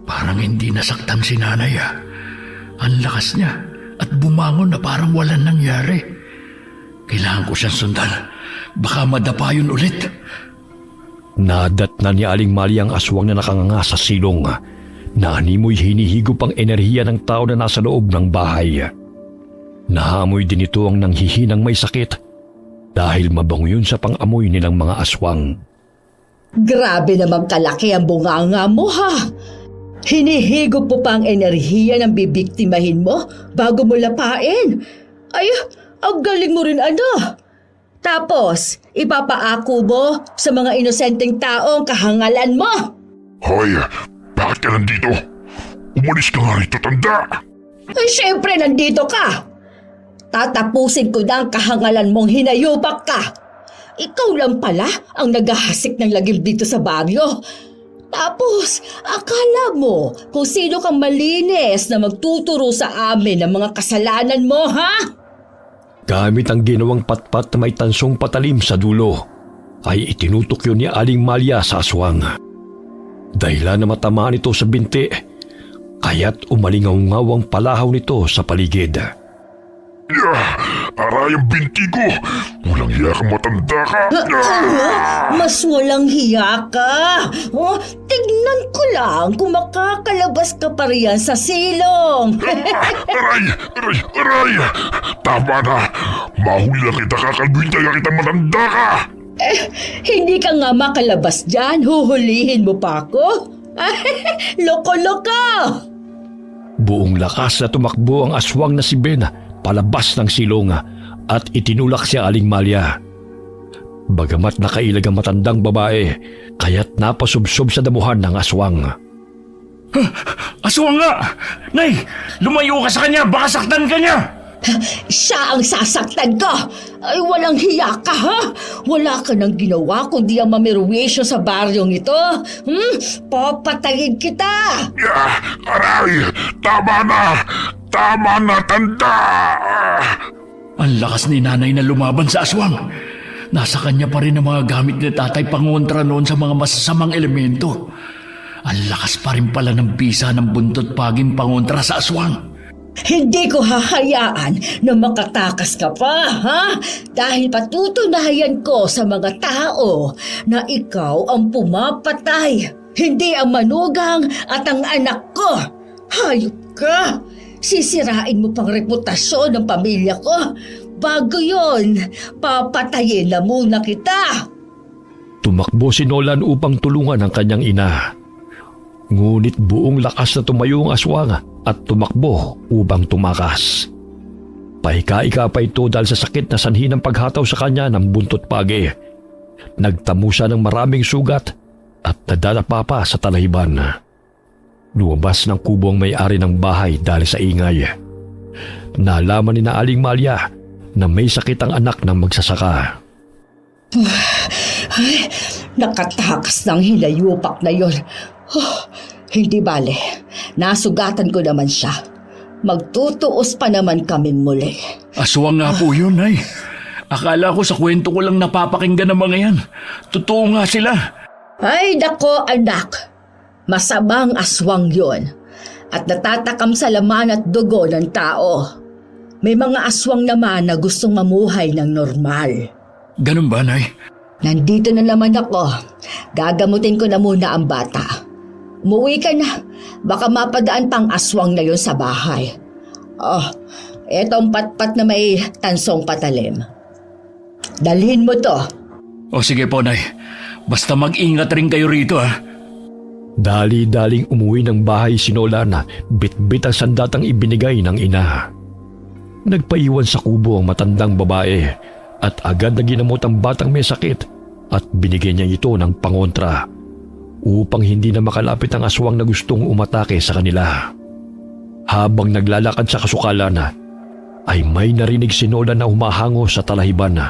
Parang hindi nasaktan si nanay ah. Ang lakas niya at bumangon na parang walang nangyari. Kailangan ko siyang sundan. Baka madapa yun ulit. Nadat na ni Aling Malia ang aswang na nakanganga sa silong. Naanimoy hinihigop ang enerhiya ng tao na nasa loob ng bahay. Nahamoy din ito ang nanghihinang may sakit dahil mabango yun sa pang-amoy nilang mga aswang. Grabe namang kalaki ang bunganga mo ha! Hinihigop mo pa ang enerhiya ng bibiktimahin mo bago mo lapain. Ay, ang galing mo rin ano! Tapos, ipapaako mo sa mga inosenteng tao ang kahangalan mo! Hoy, bakit ka nandito? Umalis ka nga rito, tanda! Ay, syempre nandito ka! Tatapusin ko na ang kahangalan mong hinayupak ka! Ikaw lang pala ang naghahasik ng lagim dito sa baryo. Tapos, akala mo kung sino kang malinis na magtuturo sa amin ng mga kasalanan mo, ha? Gamit ang ginawang patpat na may tansong patalim sa dulo, ay itinutok yun ni Aling Malia sa aswang. Dahilan na matamaan ito sa binti, kaya't umalingaw-ngaw ang palahaw nito sa paligid. Aray ang binti ko! Walang hiya kang matanda ka! Mas walang hiya ka! Oh, tignan ko lang kung makakalabas ka pa riyan sa silong! Aray! Tama na! Mahuli lang kita, kakalbuhin kaya kita matanda ka! Hindi ka nga makalabas dyan, huhulihin mo pa ako? Loko-loko! Buong lakas na tumakbo ang aswang na si Ben palabas ng silong at itinulak si Aling Malia. Bagamat nakailag ang matandang babae, kaya't napasubsob sa damuhan ng aswang. Aswang nga! Nay, lumayo ka sa kanya, baka saktan ka niya! Siya ang sasaktan ko! Ay, walang hiya ka, ha? Wala ka nang ginawa kundi ang mamerwisyo sa baryong ito. Papatayin kita! Aray! Tama na, tanda! Ang lakas ni nanay na lumaban sa aswang. Nasa kanya pa rin ang mga gamit ni tatay pangontra noon sa mga masasamang elemento. Ang lakas pa rin pala ng bisa ng buntot paging pangontra sa aswang. Hindi ko hahayaan na makatakas ka pa, ha? Dahil patutunayan ko sa mga tao na ikaw ang pumapatay, hindi ang manugang at ang anak ko. Hayop ka! Sisirain mo pang reputasyon ng pamilya ko. Bago yon, papatayin na muna kita. Tumakbo si Nolan upang tulungan ang kanyang ina. Ngunit buong lakas na tumayo ang aswang at tumakbo upang tumakas. Paika-ika pa ito dahil sa sakit na sanhi ng paghataw sa kanya ng buntot pagi. Nagtamo siya ng maraming sugat at nadadapa pa sa talahiban. Lumabas ng kubo ang may-ari ng bahay dahil sa ingay. Nalaman ni na Aling Malia na may sakit ang anak ng magsasaka. Ay, nakatakas ng hinayupak na yon. Hindi bale, nasugatan ko naman siya. Magtutuos pa naman kaming muli. Aswang nga po yun, Nay. Akala ko sa kwento ko lang napapakinggan ng mga yan. Totoo nga sila. Ay, dako anak. Masamang aswang yon. At natatakam sa laman at dugo ng tao. May mga aswang naman na gustong mamuhay ng normal. Ganun ba, Nay? Nandito na naman ako. Gagamutin ko na muna ang bata. Umuwi ka na. Baka mapadaan pang aswang na yon sa bahay. Oh, etong patpat na may tansong patalim. Dalhin mo to. O sige po, Nay. Basta mag-ingat rin kayo rito, ha? Dali-daling umuwi ng bahay si Nolan, bit-bit ang sandatang ibinigay ng ina. Nagpaiwan sa kubo ang matandang babae at agad na ginamot ang batang may sakit at binigyan niya ito ng pangontra upang hindi na makalapit ang aswang na gustong umatake sa kanila. Habang naglalakad sa kasukalan, ay may narinig si Nolan na humahango sa talahiban.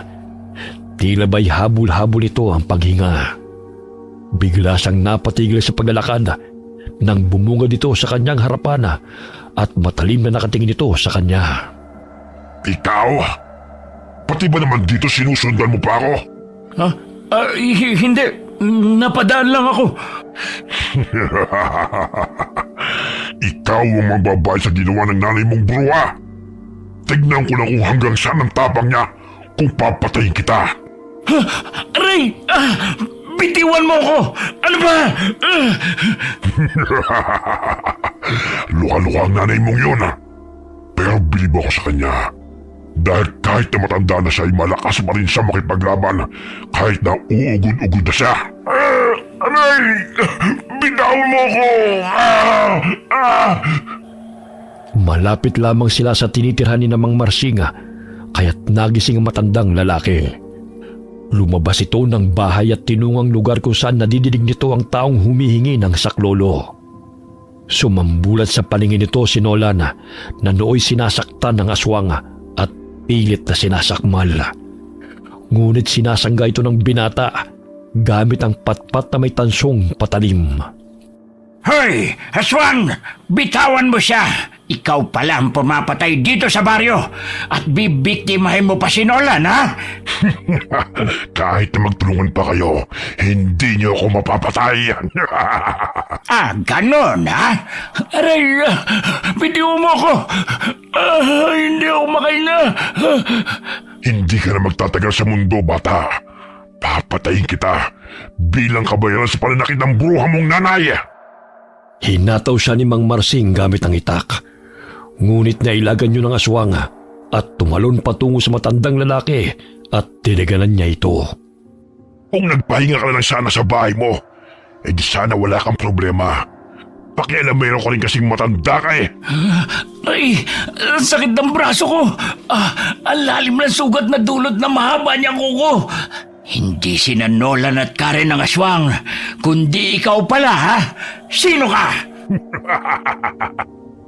Tila ba'y habol-habol ito ang paghinga. Bigla siyang napatigil sa paglalakad nang bumungad ito sa kanyang harapan at matalim na nakatingin ito sa kanya. Ikaw? Pati ba naman dito sinusundan mo pa ako? Ha? Hindi. Napadaan lang ako. Ikaw ang magbabayad sa ginawa ng nanay mong bruha. Tignan ko lang kung hanggang saan ang tapang niya kung papatayin kita. Aray! Bitiwan mo ko! Ano ba? Luka-luka ang nanay mong yun, pero bilib ako sa kanya. Dahil kahit na matanda na siya ay malakas pa rin siya makipaglaban kahit na uugod-ugod na siya. Aray! Bitawan mo ko! Malapit lamang sila sa tinitirhan ni Mang Marsing kaya't nagising ang matandang lalaki. Lumabas ito ng bahay at tinungang lugar kung saan nadidinig nito ang taong humihingi ng saklolo. Sumambulat sa paningin nito si Nolan na nooy sinasaktan ng aswang at pilit na sinasakmal. Ngunit sinasangga ito ng binata gamit ang patpat na may tansong patalim. Hoy, aswang! Bitawan mo siya! Ikaw pala ang pumapatay dito sa baryo at bibiktimahin mo pa si Nolan, ha? Kahit na magtulungan pa kayo, hindi niyo ako mapapatay. Ganon, ha? Aray! Bitiwan mo ko! Hindi ako makahinga! Hindi ka na magtatagal sa mundo, bata. Papatayin kita bilang kabayaran sa pananakit ng bruha mong nanay. Hinataw siya ni Mang Marsing gamit ang itak. Ngunit nailagan niyo ng aswang at tumalon patungo sa matandang lalaki at tinagalan niya ito. Kung nagpahinga ka na lang sana sa bahay mo, di sana wala kang problema. Pakialamero ko rin kasing matanda ka eh. Ay! Ang sakit ng braso ko! Ang lalim ng sugat na dulot na mahaba niyang kuko! Hindi sina Nolan at Karen ang aswang, kundi ikaw pala, ha? Sino ka?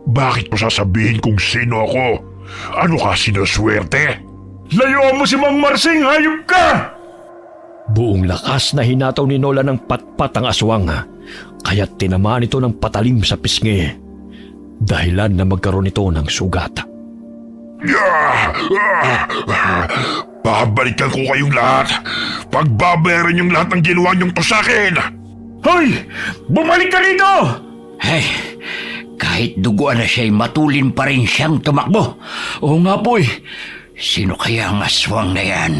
Bakit mo sasabihin kung sino ako? Ano ka, sinuswerte? Layuan mo si Mang Marsing! Hayop ka! Buong lakas na hinataw ni Nolan ng patpat ang aswang, kaya't tinamaan ito ng patalim sa pisngi. Dahilan na magkaroon ito ng sugat. Babalikan ko kayong lahat. Pagbabayaran yung lahat ng ginawa niyong to sa akin. Hoy! Bumalik ka rito! Hey, kahit duguan na siya'y matulin pa rin siyang tumakbo. Oo nga po eh. Sino kaya ang aswang na yan?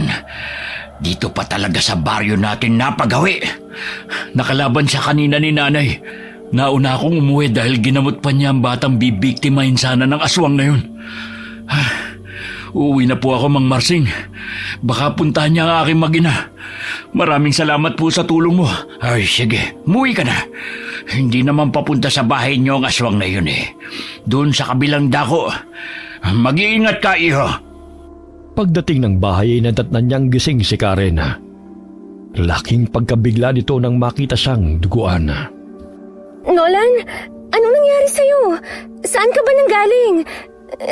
Dito pa talaga sa baryo natin napagawi. Nakalaban siya kanina ni nanay. Nauna akong umuwi dahil ginamot pa niya ang batang bibiktimahin sana ng aswang na yun. Uuwi na po ako, Mang Marsing. Baka puntahan niya ang aking mag-ina. Maraming salamat po sa tulong mo. Ay, sige. Muwi ka na. Hindi naman papunta sa bahay niyo ang aswang na yun eh. Doon sa kabilang dako. Mag-iingat ka, iho. Pagdating ng bahay ay nadatnan niyang gising si Karen. Laking pagkabigla nito nang makita siyang duguan. Nolan, anong nangyari sa'yo? Saan ka ba nanggaling?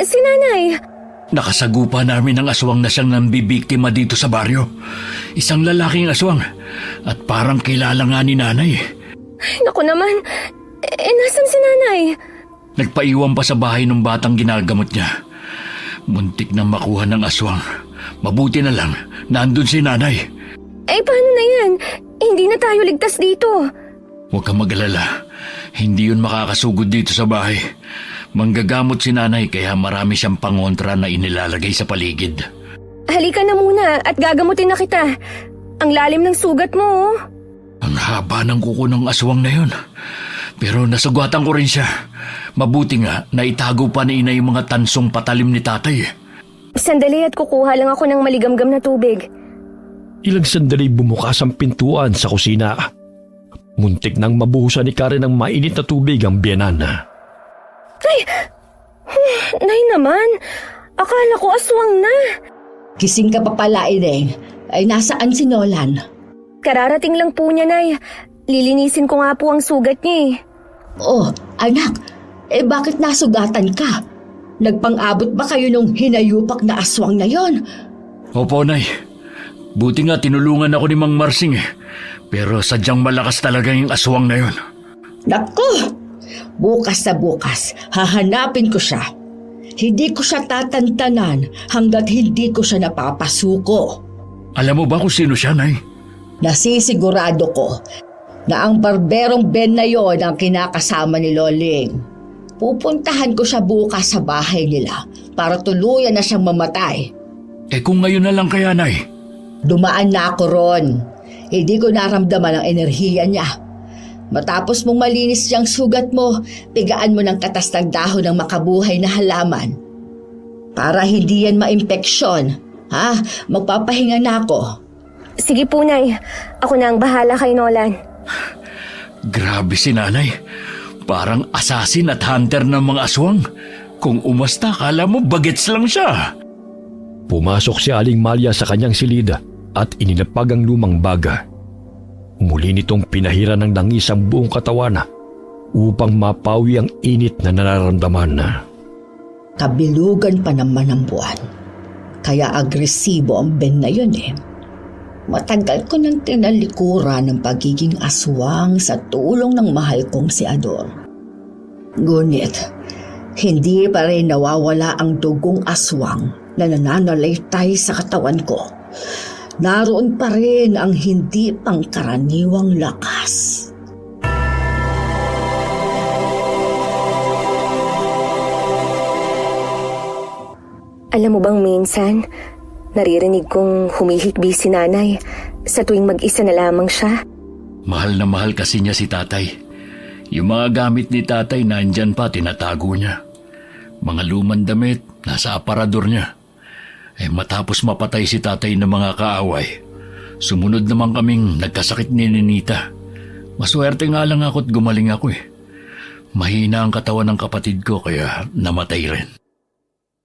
Si nanay. Nakasagupa namin ang aswang na siyang nambibiktima dito sa baryo. Isang lalaking aswang at parang kilala nga ni nanay. Ay, naku naman. Nasan si nanay? Nagpaiwan pa sa bahay ng batang ginagamot niya. Muntik na makuha ng aswang. Mabuti na lang, nandun si nanay. Paano na yan? Hindi na tayo ligtas dito. Huwag kang mag-alala. Hindi yun makakasugod dito sa bahay. Manggagamot si nanay kaya marami siyang pangontra na inilalagay sa paligid. Halika na muna at gagamutin na kita. Ang lalim ng sugat mo, oh. Ang haba ng kuko ng aswang na yun. Pero nasugatan ko rin siya. Mabuti nga na itago pa ni ina yung mga tansong patalim ni tatay. Sandali at kukuha lang ako ng maligamgam na tubig. Ilang sandali bumukas ang pintuan sa kusina. Muntik nang mabuhusan ni Karen ng mainit na tubig ang biyenan. Nay naman, akala ko aswang na. Gising ka pa pala, Ineng. Ay nasaan si Nolan? Kararating lang po niya, Nay. Lilinisin ko nga po ang sugat niya eh. Oh, anak, bakit nasugatan ka? Nagpang-abot ba kayo nung hinayupak na aswang na yon? Opo, Nay. Buti nga tinulungan ako ni Mang Marsing eh. Pero sadyang malakas talaga yung aswang na yun. Naku! Bukas na bukas, hahanapin ko siya. Hindi ko siya tatantanan hanggat hindi ko siya napapasuko. Alam mo ba kung sino siya, Nay? Nasisigurado ko na ang barberong Ben na yon ang kinakasama ni Loling. Pupuntahan ko siya bukas sa bahay nila para tuluyan na siyang mamatay. Kung ngayon na lang kaya, Nay? Dumaan na ako ron. Hindi ko naramdaman ang enerhiya niya. Matapos mong malinis siyang sugat mo, pigaan mo ng katas ng dahon ng makabuhay na halaman. Para hindi yan ma-impeksyon. Magpapahinga na ako. Sige po, Nay. Ako na ang bahala kay Nolan. Grabe si nanay. Parang assassin at hunter ng mga aswang. Kung umasta, kala mo bagets lang siya. Pumasok si Aling Malia sa kanyang silid at ininapag ang lumang baga. Muli nitong pinahira ng langis ang buong katawan upang mapawi ang init na nararamdaman. Kabilugan pa naman ang buwan. Kaya agresibo ang Ben na yun eh. Matagal ko nang tinalikuran ng pagiging aswang sa tulong ng mahal kong si Ador. Ngunit, hindi pa rin nawawala ang dugong aswang na nananalaytay sa katawan ko. Naroon pa rin ang hindi pangkaraniwang lakas. Alam mo bang minsan, naririnig kong humihikbi si nanay sa tuwing mag-isa na lamang siya. Mahal na mahal kasi niya si tatay. Yung mga gamit ni tatay nandyan pa, tinatago niya. Mga lumang damit, nasa aparador niya. Matapos mapatay si tatay ng mga kaaway, sumunod naman kaming nagkasakit ni Ninita. Maswerte nga lang ako't gumaling ako eh. Mahina ang katawan ng kapatid ko kaya namatay rin.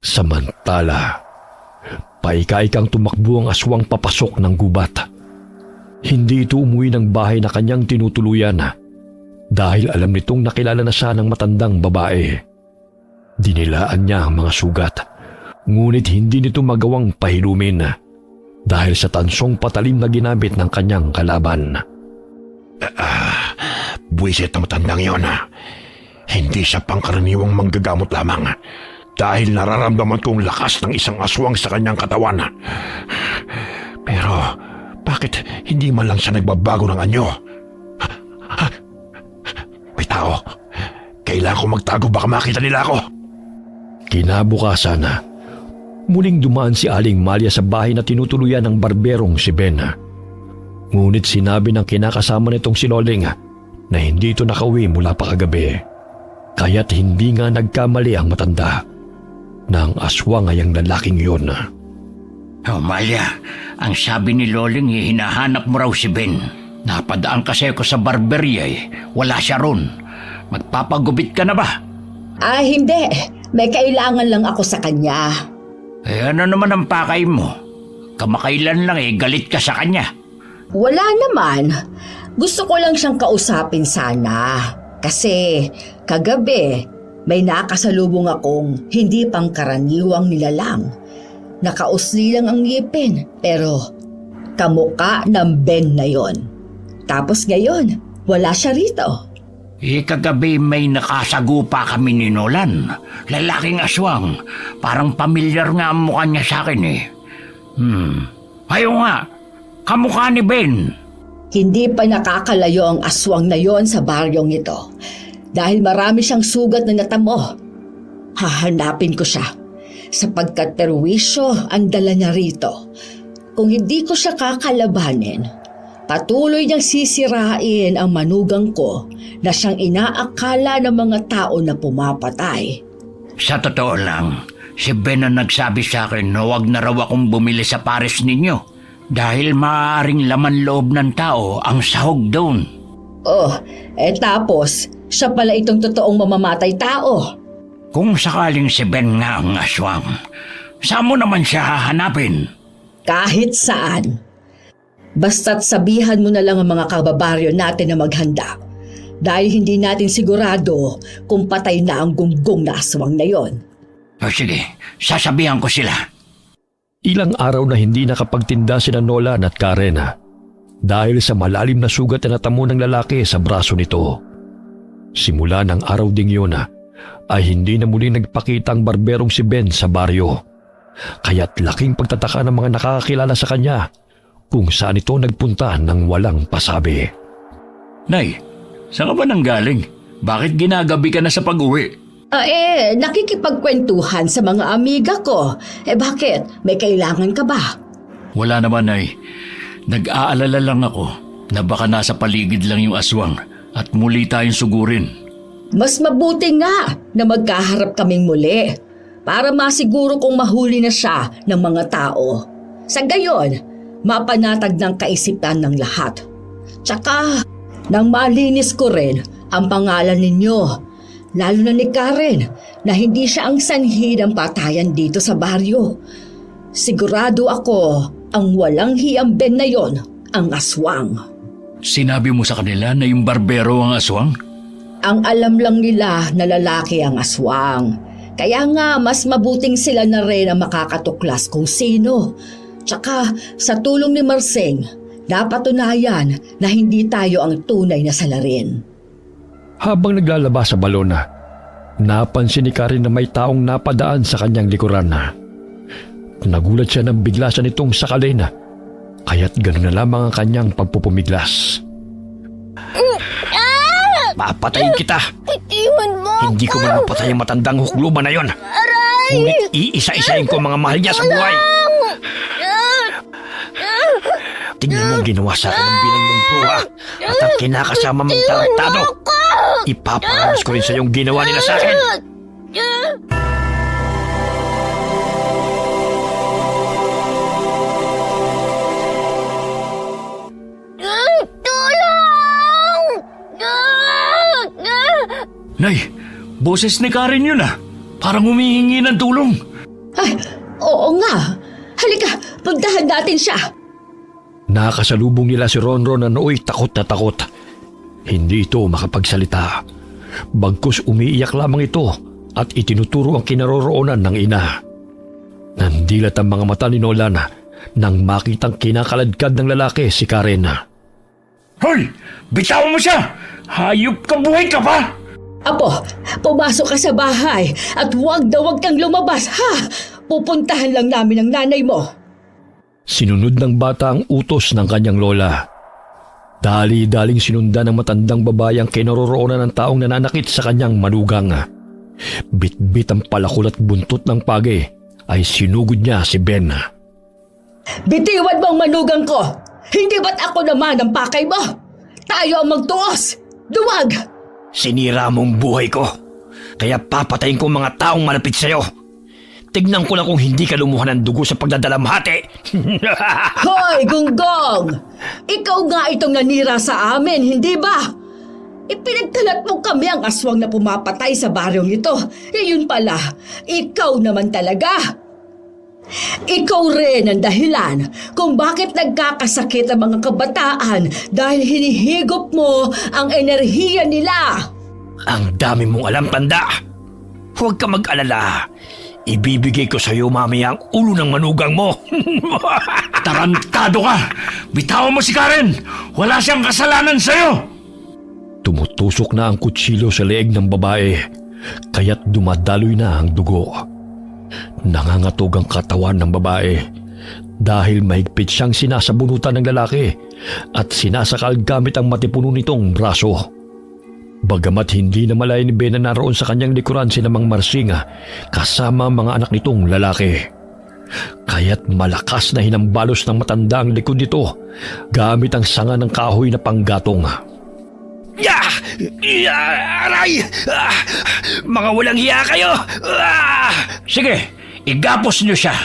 Samantala, paika-ikang tumakbo ang aswang papasok ng gubat. Hindi ito umuwi ng bahay na kanyang tinutuluyan dahil alam nitong nakilala na siya ng matandang babae. Dinilaan niya ang mga sugat, ngunit hindi nito magawang pahilumin dahil sa tansong patalim na ginamit ng kanyang kalaban. Buwisit ang matandang yon. Hindi siya pangkaraniwang manggagamot lamang dahil nararamdaman kong lakas ng isang aswang sa kanyang katawan. Pero bakit hindi man lang siya nagbabago ng anyo? May tao. Kailangan ko magtago baka makita nila ako. Kinabukasan, muling dumaan si Aling Malia sa bahay na tinutuluyan ng barberong si Ben. Ngunit sinabi ng kinakasama nitong si Loling na hindi ito nakauwi mula pa kagabi. Kaya't hindi nga nagkamali ang matanda na ang aswang ay ang lalaking yun. Malia, ang sabi ni Loling hinahanap mo raw si Ben. Napadaan kasi ako sa barberya wala siya ron. Magpapagupit ka na ba? Hindi. May kailangan lang ako sa kanya. Ano naman ang pakay mo? Kamakailan lang galit ka sa kanya. Wala naman. Gusto ko lang siyang kausapin sana. Kasi kagabi, may nakasalubong akong hindi pangkaraniwang nilalang. Nakausli lang ang ngipin, pero kamukha ng Ben na yon. Tapos ngayon, wala siya rito. Kagabi may nakasagupa kami ni Nolan. Lalaking aswang. Parang pamilyar nga ang mukha niya sa akin eh. Ayaw nga, kamukha ni Ben. Hindi pa nakakalayo ang aswang na yon sa baryong ito. Dahil marami siyang sugat na natamo. Hahanapin ko siya. Sapagkat perwisyo ang dala niya rito. Kung hindi ko siya kakalabanin, patuloy niyang sisirain ang manugang ko na siyang inaakala ng mga tao na pumapatay. Sa totoo lang, si Ben ang nagsabi sa akin na huwag na raw akong bumili sa pares ninyo dahil maaaring laman loob ng tao ang sahog doon. Oh, tapos, siya pala itong totoong mamamatay tao. Kung sakaling si Ben nga ang aswang, saan mo naman siya hahanapin? Kahit saan. Basta't sabihan mo na lang ang mga kababaryo natin na maghanda. Dahil hindi natin sigurado kung patay na ang gunggong na aswang na yon. O sige, sasabihan ko sila. Ilang araw na hindi nakapagtinda sina Nolan at Karen dahil sa malalim na sugat na natamo ng lalaki sa braso nito. Simula ng araw ding yun ay hindi na muli nagpakita ang barberong si Ben sa baryo. Kaya't laking pagtataka ng mga nakakakilala sa kanya kung saan ito nagpunta ng walang pasabi. Nay, saan ka ba nanggaling? Bakit ginagabi ka na sa pag-uwi? Nakikipagkwentuhan sa mga amiga ko. Bakit? May kailangan ka ba? Wala naman, Nay. Nag-aalala lang ako na baka nasa paligid lang yung aswang at muli tayong sugurin. Mas mabuti nga na magkaharap kaming muli para masiguro kung mahuli na siya ng mga tao. Sa gayon, mapanatag ng kaisipan ng lahat. Tsaka, nang malinis ko rin ang pangalan ninyo, lalo na ni Karen, na hindi siya ang sanhi ng patayan dito sa baryo. Sigurado ako ang walang hiyang Ben na yon ang aswang. Sinabi mo sa kanila na yung barbero ang aswang? Ang alam lang nila na lalaki ang aswang. Kaya nga mas mabuting sila na rin ang makakatuklas kung sino. Tsaka sa tulong ni Marseng, napatunayan na hindi tayo ang tunay na salarin. Habang naglalabas sa balon napansin ni Karen na may taong napadaan sa kanyang likuran. Nagulat siya nang bigla siya nitong sakalin, kaya't gano'n na lamang ang kanyang pagpupumiglas. Papatayin kita! Iwan mo Hindi ko man mapatay ang matandang hukluban na yon. Ngunit iisa-isahin ko ang mga mahal niya sa buhay. Tingnan mo ang ginawa sa akin ng binang mong bruha at ang kinakasama mong tarantado. Ipaparanas ko rin sa iyong ginawa nila sa akin. Nay, boses ni Karen yun Parang humihingi ng tulong. Ay, oo nga. Halika, puntahan natin siya. Nakasalubong nila si Ronron na nooy takot na takot. Hindi ito makapagsalita. Bagkus umiiyak lamang ito at itinuturo ang kinaroroonan ng ina. Nandilat ang mga mata ni Nolan nang makitang kinakaladkad ng lalaki si Karen. Hoy! Bitawan mo siya! Hayop ka, buhay ka pa! Apo, pumasok ka sa bahay at huwag kang lumabas, ha? Pupuntahan lang namin ang nanay mo. Sinunod ng bata ang utos ng kanyang lola. Dali-daling sinundan ng matandang babae ang kinaroroonan ng taong nananakit sa kanyang manugang. Bit-bit ang palakol at buntot ng pagi ay sinugod niya si Ben. Bitiwan mo ang manugang ko! Hindi ba't ako naman ang pakay mo? Tayo ang magtuos! Duwag! Sinira mong buhay ko. Kaya papatayin ko ang mga taong malapit sa'yo. Tignan ko lang kung hindi ka lumuha ng dugo sa pagdadalamhati. Hoy, Gunggong! Ikaw nga itong nanira sa amin, hindi ba? Ipinagkalat mo kami ang aswang na pumapatay sa baryong ito. Yun pala, ikaw naman talaga. Ikaw rin ang dahilan kung bakit nagkakasakit ang mga kabataan dahil hinihigop mo ang enerhiya nila. Ang dami mong alam, tanda. Huwag ka mag-alala. Ibibigay ko sa iyo mamaya ang ulo ng manugang mo. Tarantado ka! Bitawan mo si Karen! Wala siyang kasalanan sa'yo! Tumutusok na ang kutsilyo sa leeg ng babae, kaya't dumadaloy na ang dugo. Nangangatog ang katawan ng babae dahil mahigpit siyang sinasabunutan ng lalaki at sinasakal gamit ang matipuno nitong braso. Bagamat hindi na malaya ni Ben na naroon sa kanyang likuran si Mang Marsing kasama ang mga anak nitong lalaki. Kaya't malakas na hinambalos ng matanda ang likod nito gamit ang sanga ng kahoy na panggatong. Aray! Mga walang hiya kayo! Sige, igapos niyo siya.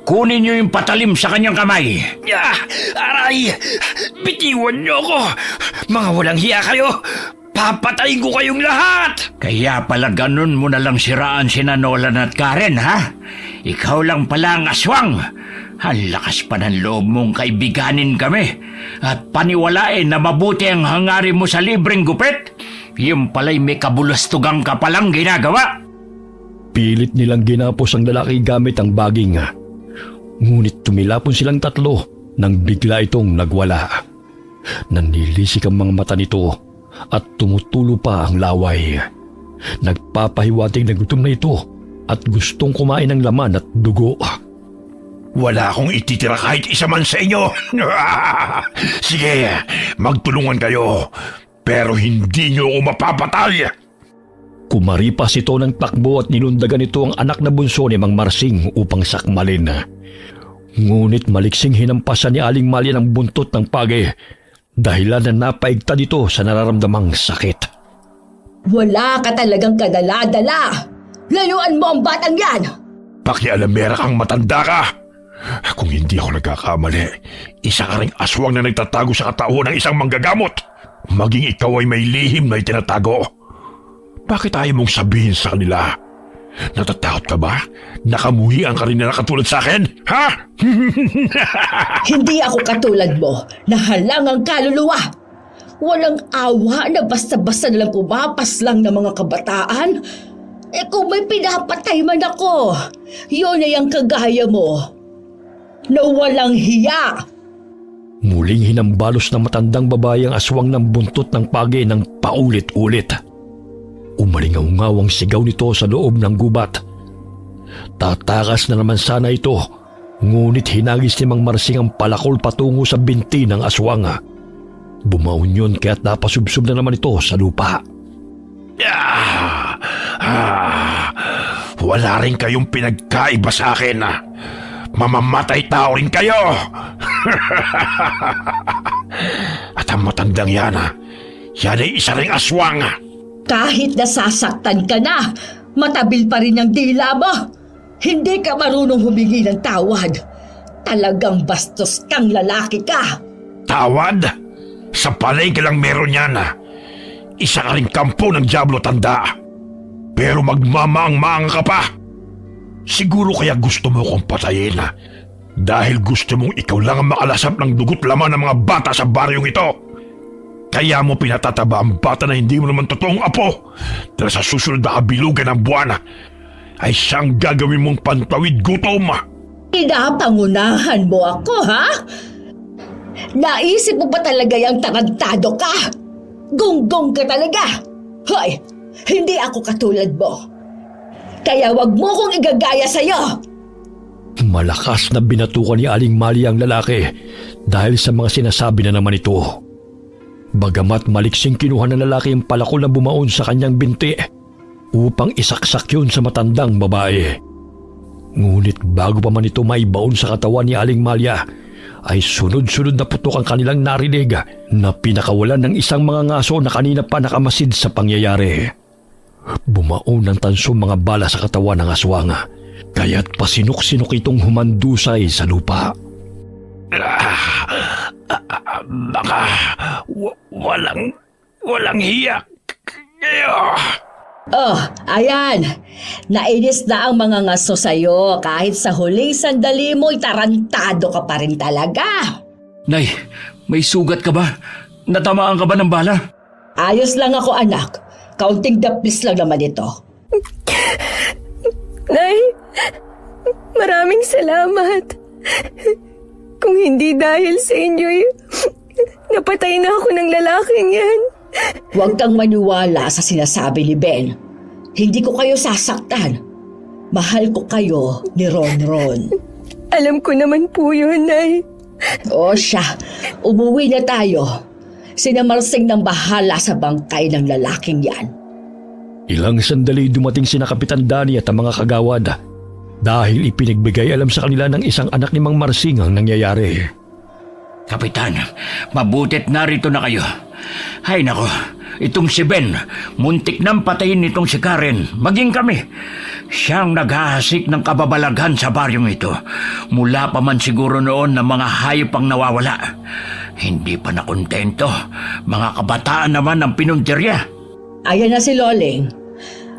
Kunin niyo yung patalim sa kanyang kamay. Aray! Bitiwan niyo ako! Mga walang hiya kayo! Papatayin ko kayong lahat! Kaya pala ganun mo na lang siraan sina Nolan at Karen, ha? Ikaw lang pala ang aswang. Ang lakas pa ng loob mong kaibiganin kami at paniwalain na mabuti ang hangarin mo sa libreng gupit. Yung pala'y may kabulastugang ka palang ginagawa. Pilit nilang ginapos ang lalaki gamit ang baging. Ngunit tumilapon silang tatlo nang bigla itong nagwala. Nanilisik ang mga mata nito at tumutulo pa ang laway. Nagpapahiwatig na gutom na ito at gustong kumain ng laman at dugo. Wala akong ititira kahit isa man sa inyo. Sige, magtulungan kayo. Pero hindi niyo ako mapapatay. Kumaripas ito ng takbo at nilundagan ito ang anak na bunso ni Mang Marsing upang sakmalin. Ngunit maliksing hinampasan ni Aling Malia ng buntot ng page dahilan na napaigtad ito sa nararamdamang sakit. Wala ka talagang kadala-dala. Layuan mo ang batang yan! Pakialamera kang matanda ka. Kung hindi ako nagkakamali, isa ka ring aswang na nagtatago sa katauhan ng isang manggagamot. Maging ikaw ay may lihim na itinatago. Bakit ayaw mong sabihin sa kanila? Natatakot ka ba? Nakamuhian ka rin na nakatulad sa akin? Ha? Hindi ako katulad mo na halangang kaluluwa. Walang awa na basta-basta nalang pumapas lang ng mga kabataan. Kung may pinapatay man ako, yun ay ang kagaya mo. Na walang hiya. Muling hinambalos ng matandang babae ang aswang ng buntot ng page ng paulit-ulit. Umalingaw-ngaw ang sigaw nito sa loob ng gubat. Tatakas na naman sana ito, ngunit hinagis ni Mang Marsing ang palakol patungo sa binti ng aswang. Bumaon yun kaya't napasubsob na naman ito sa lupa. Wala rin kayong pinagkaiba sa akin. Mamamatay tao rin kayo. At ang matandang yan ay isa ring aswang. Kahit nasasaktan ka na, matabil pa rin ang dila mo. Hindi ka marunong humingi ng tawad. Talagang bastos kang lalaki ka. Tawad? Sa palengke lang meron yan. Isa ka ring kampo ng Diablo tanda. Pero magmamaang-maang ka pa. Siguro kaya gusto mo kong patayin dahil gusto mong ikaw lang ang makalasap ng dugot laman ng mga bata sa baryong ito. Kaya mo pinatataba ang bata na hindi mo naman totoong apo dahil sa susunod na kabilugan ng buwan ay siyang gagawin mong pantawid gutom. Pinapangunahan mo ako, ha? Naisip mo ba talaga yung tarantado ka? Gunggong ka talaga. Hoy, hindi ako katulad mo. Kaya wag mo kong igagaya sa'yo. Malakas na binatukan ni Aling Malia ang lalaki dahil sa mga sinasabi na naman ito. Bagamat maliksing kinuha ng lalaki ang palakol na bumaon sa kanyang binti upang isaksak yun sa matandang babae. Ngunit bago pa man ito maibaon sa katawan ni Aling Malia, ay sunod-sunod na putok ang kanilang narinig na pinakawalan ng isang mga ngaso na kanina pa nakamasid sa pangyayari. Bumaon ng tansong mga bala sa katawan ng aswang, kaya't pasinok-sinok itong humandusay sa lupa. Baka walang hiyak kayo. Oh, ayan. Nainis na ang mga ngaso sa'yo kahit sa huling sandali mo'y tarantado ka pa rin talaga. Nay, may sugat ka ba? Natamaan ka ba ng bala? Ayos lang ako, anak. Kaunting daplis lang naman ito. Nay, maraming salamat. Kung hindi dahil sa inyo'y napatay na ako ng lalaking yan. Huwag kang maniwala sa sinasabi ni Ben. Hindi ko kayo sasaktan. Mahal ko kayo ni Ronron. Alam ko naman po yun, Nay. O siya, umuwi na tayo. Sinamarsing ng bahala sa bangkay ng lalaking yan. Ilang sandali dumating sina Kapitan Danny at ang mga kagawad dahil ipinagbigay alam sa kanila ng isang anak ni Mang Marsing ang nangyayari. Kapitan, mabutit narito na kayo. Hay nako, itong si Ben, muntik nang patayin nitong si Karen, maging kami. Siyang naghahasik ng kababalaghan sa baryong ito. Mula pa man siguro noon na mga hayop ang nawawala. Hindi pa nakontento, mga kabataan naman ang pinuntirya. Ayan na si Loling.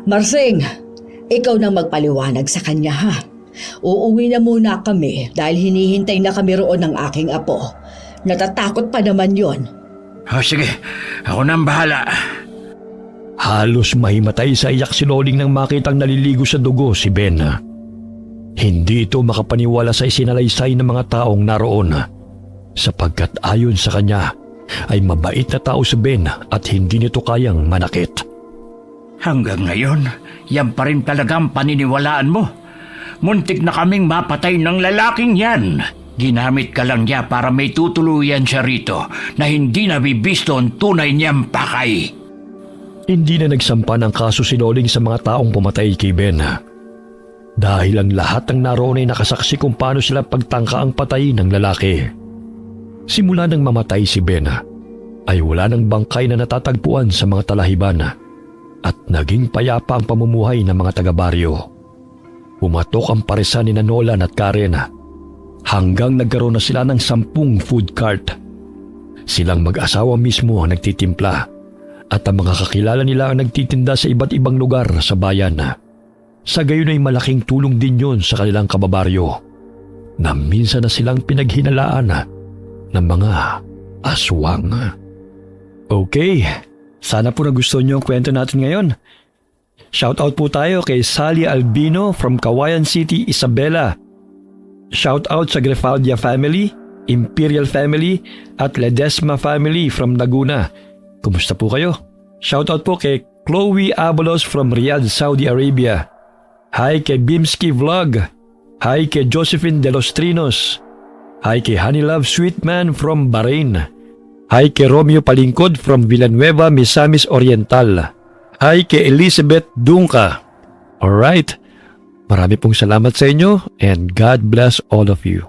Marsing, ikaw nang magpaliwanag sa kanya ha. Uuwi na muna kami dahil hinihintay na kami roon ng aking apo. Natatakot pa naman yon. Sige, ako nang bahala. Halos mahimatay sa iyak si Loling nang makitang naliligo sa dugo si Ben. Hindi ito makapaniwala sa isinalaysay ng mga taong naroon sapagkat ayon sa kanya ay mabait na tao si Ben at hindi nito kayang manakit. Hanggang ngayon, yan pa rin talagang paniniwalaan mo. Muntik na kaming mapatay ng lalaking yan. Ginamit ka lang niya para may tutuluyan siya rito na hindi nabibisto ang tunay niyang pakay. Hindi na nagsampa ng kaso si Loling sa mga taong pumatay kay Ben. Dahil ang lahat ng naroon ay nakasaksi kung paano sila pagtangka ang patay ng lalaki. Simula nang mamatay si Ben, ay wala ng bangkay na natatagpuan sa mga talahiban at naging payapa ang pamumuhay ng mga taga-baryo. Pumatok ang paresan ni Nolan at Karen hanggang nagkaroon na sila ng 10 food cart. Silang mag-asawa mismo ang nagtitimpla at ang mga kakilala nila ang nagtitinda sa iba't ibang lugar sa bayan. Sa gayon ay malaking tulong din yon sa kanilang kababaryo na minsan na silang pinaghinalaan ng mga aswang. Okay, sana po nagustuhan niyo ang kwento natin ngayon. Shoutout po tayo kay Sally Albino from Kawayan City, Isabela. Shoutout sa Grefaldia family, Imperial family at Ledesma family from Laguna. Kumusta po kayo? Shoutout po kay Chloe Abalos from Riyadh, Saudi Arabia. Hi kay Bimski Vlog. Hi kay Josephine De Los Trinos. Hi kay Honeylove Sweetman from Bahrain. Hi kay Romeo Palingkod from Villanueva, Misamis Oriental. Hi kay Elizabeth Dunca. Alright, marami pong salamat sa inyo and God bless all of you.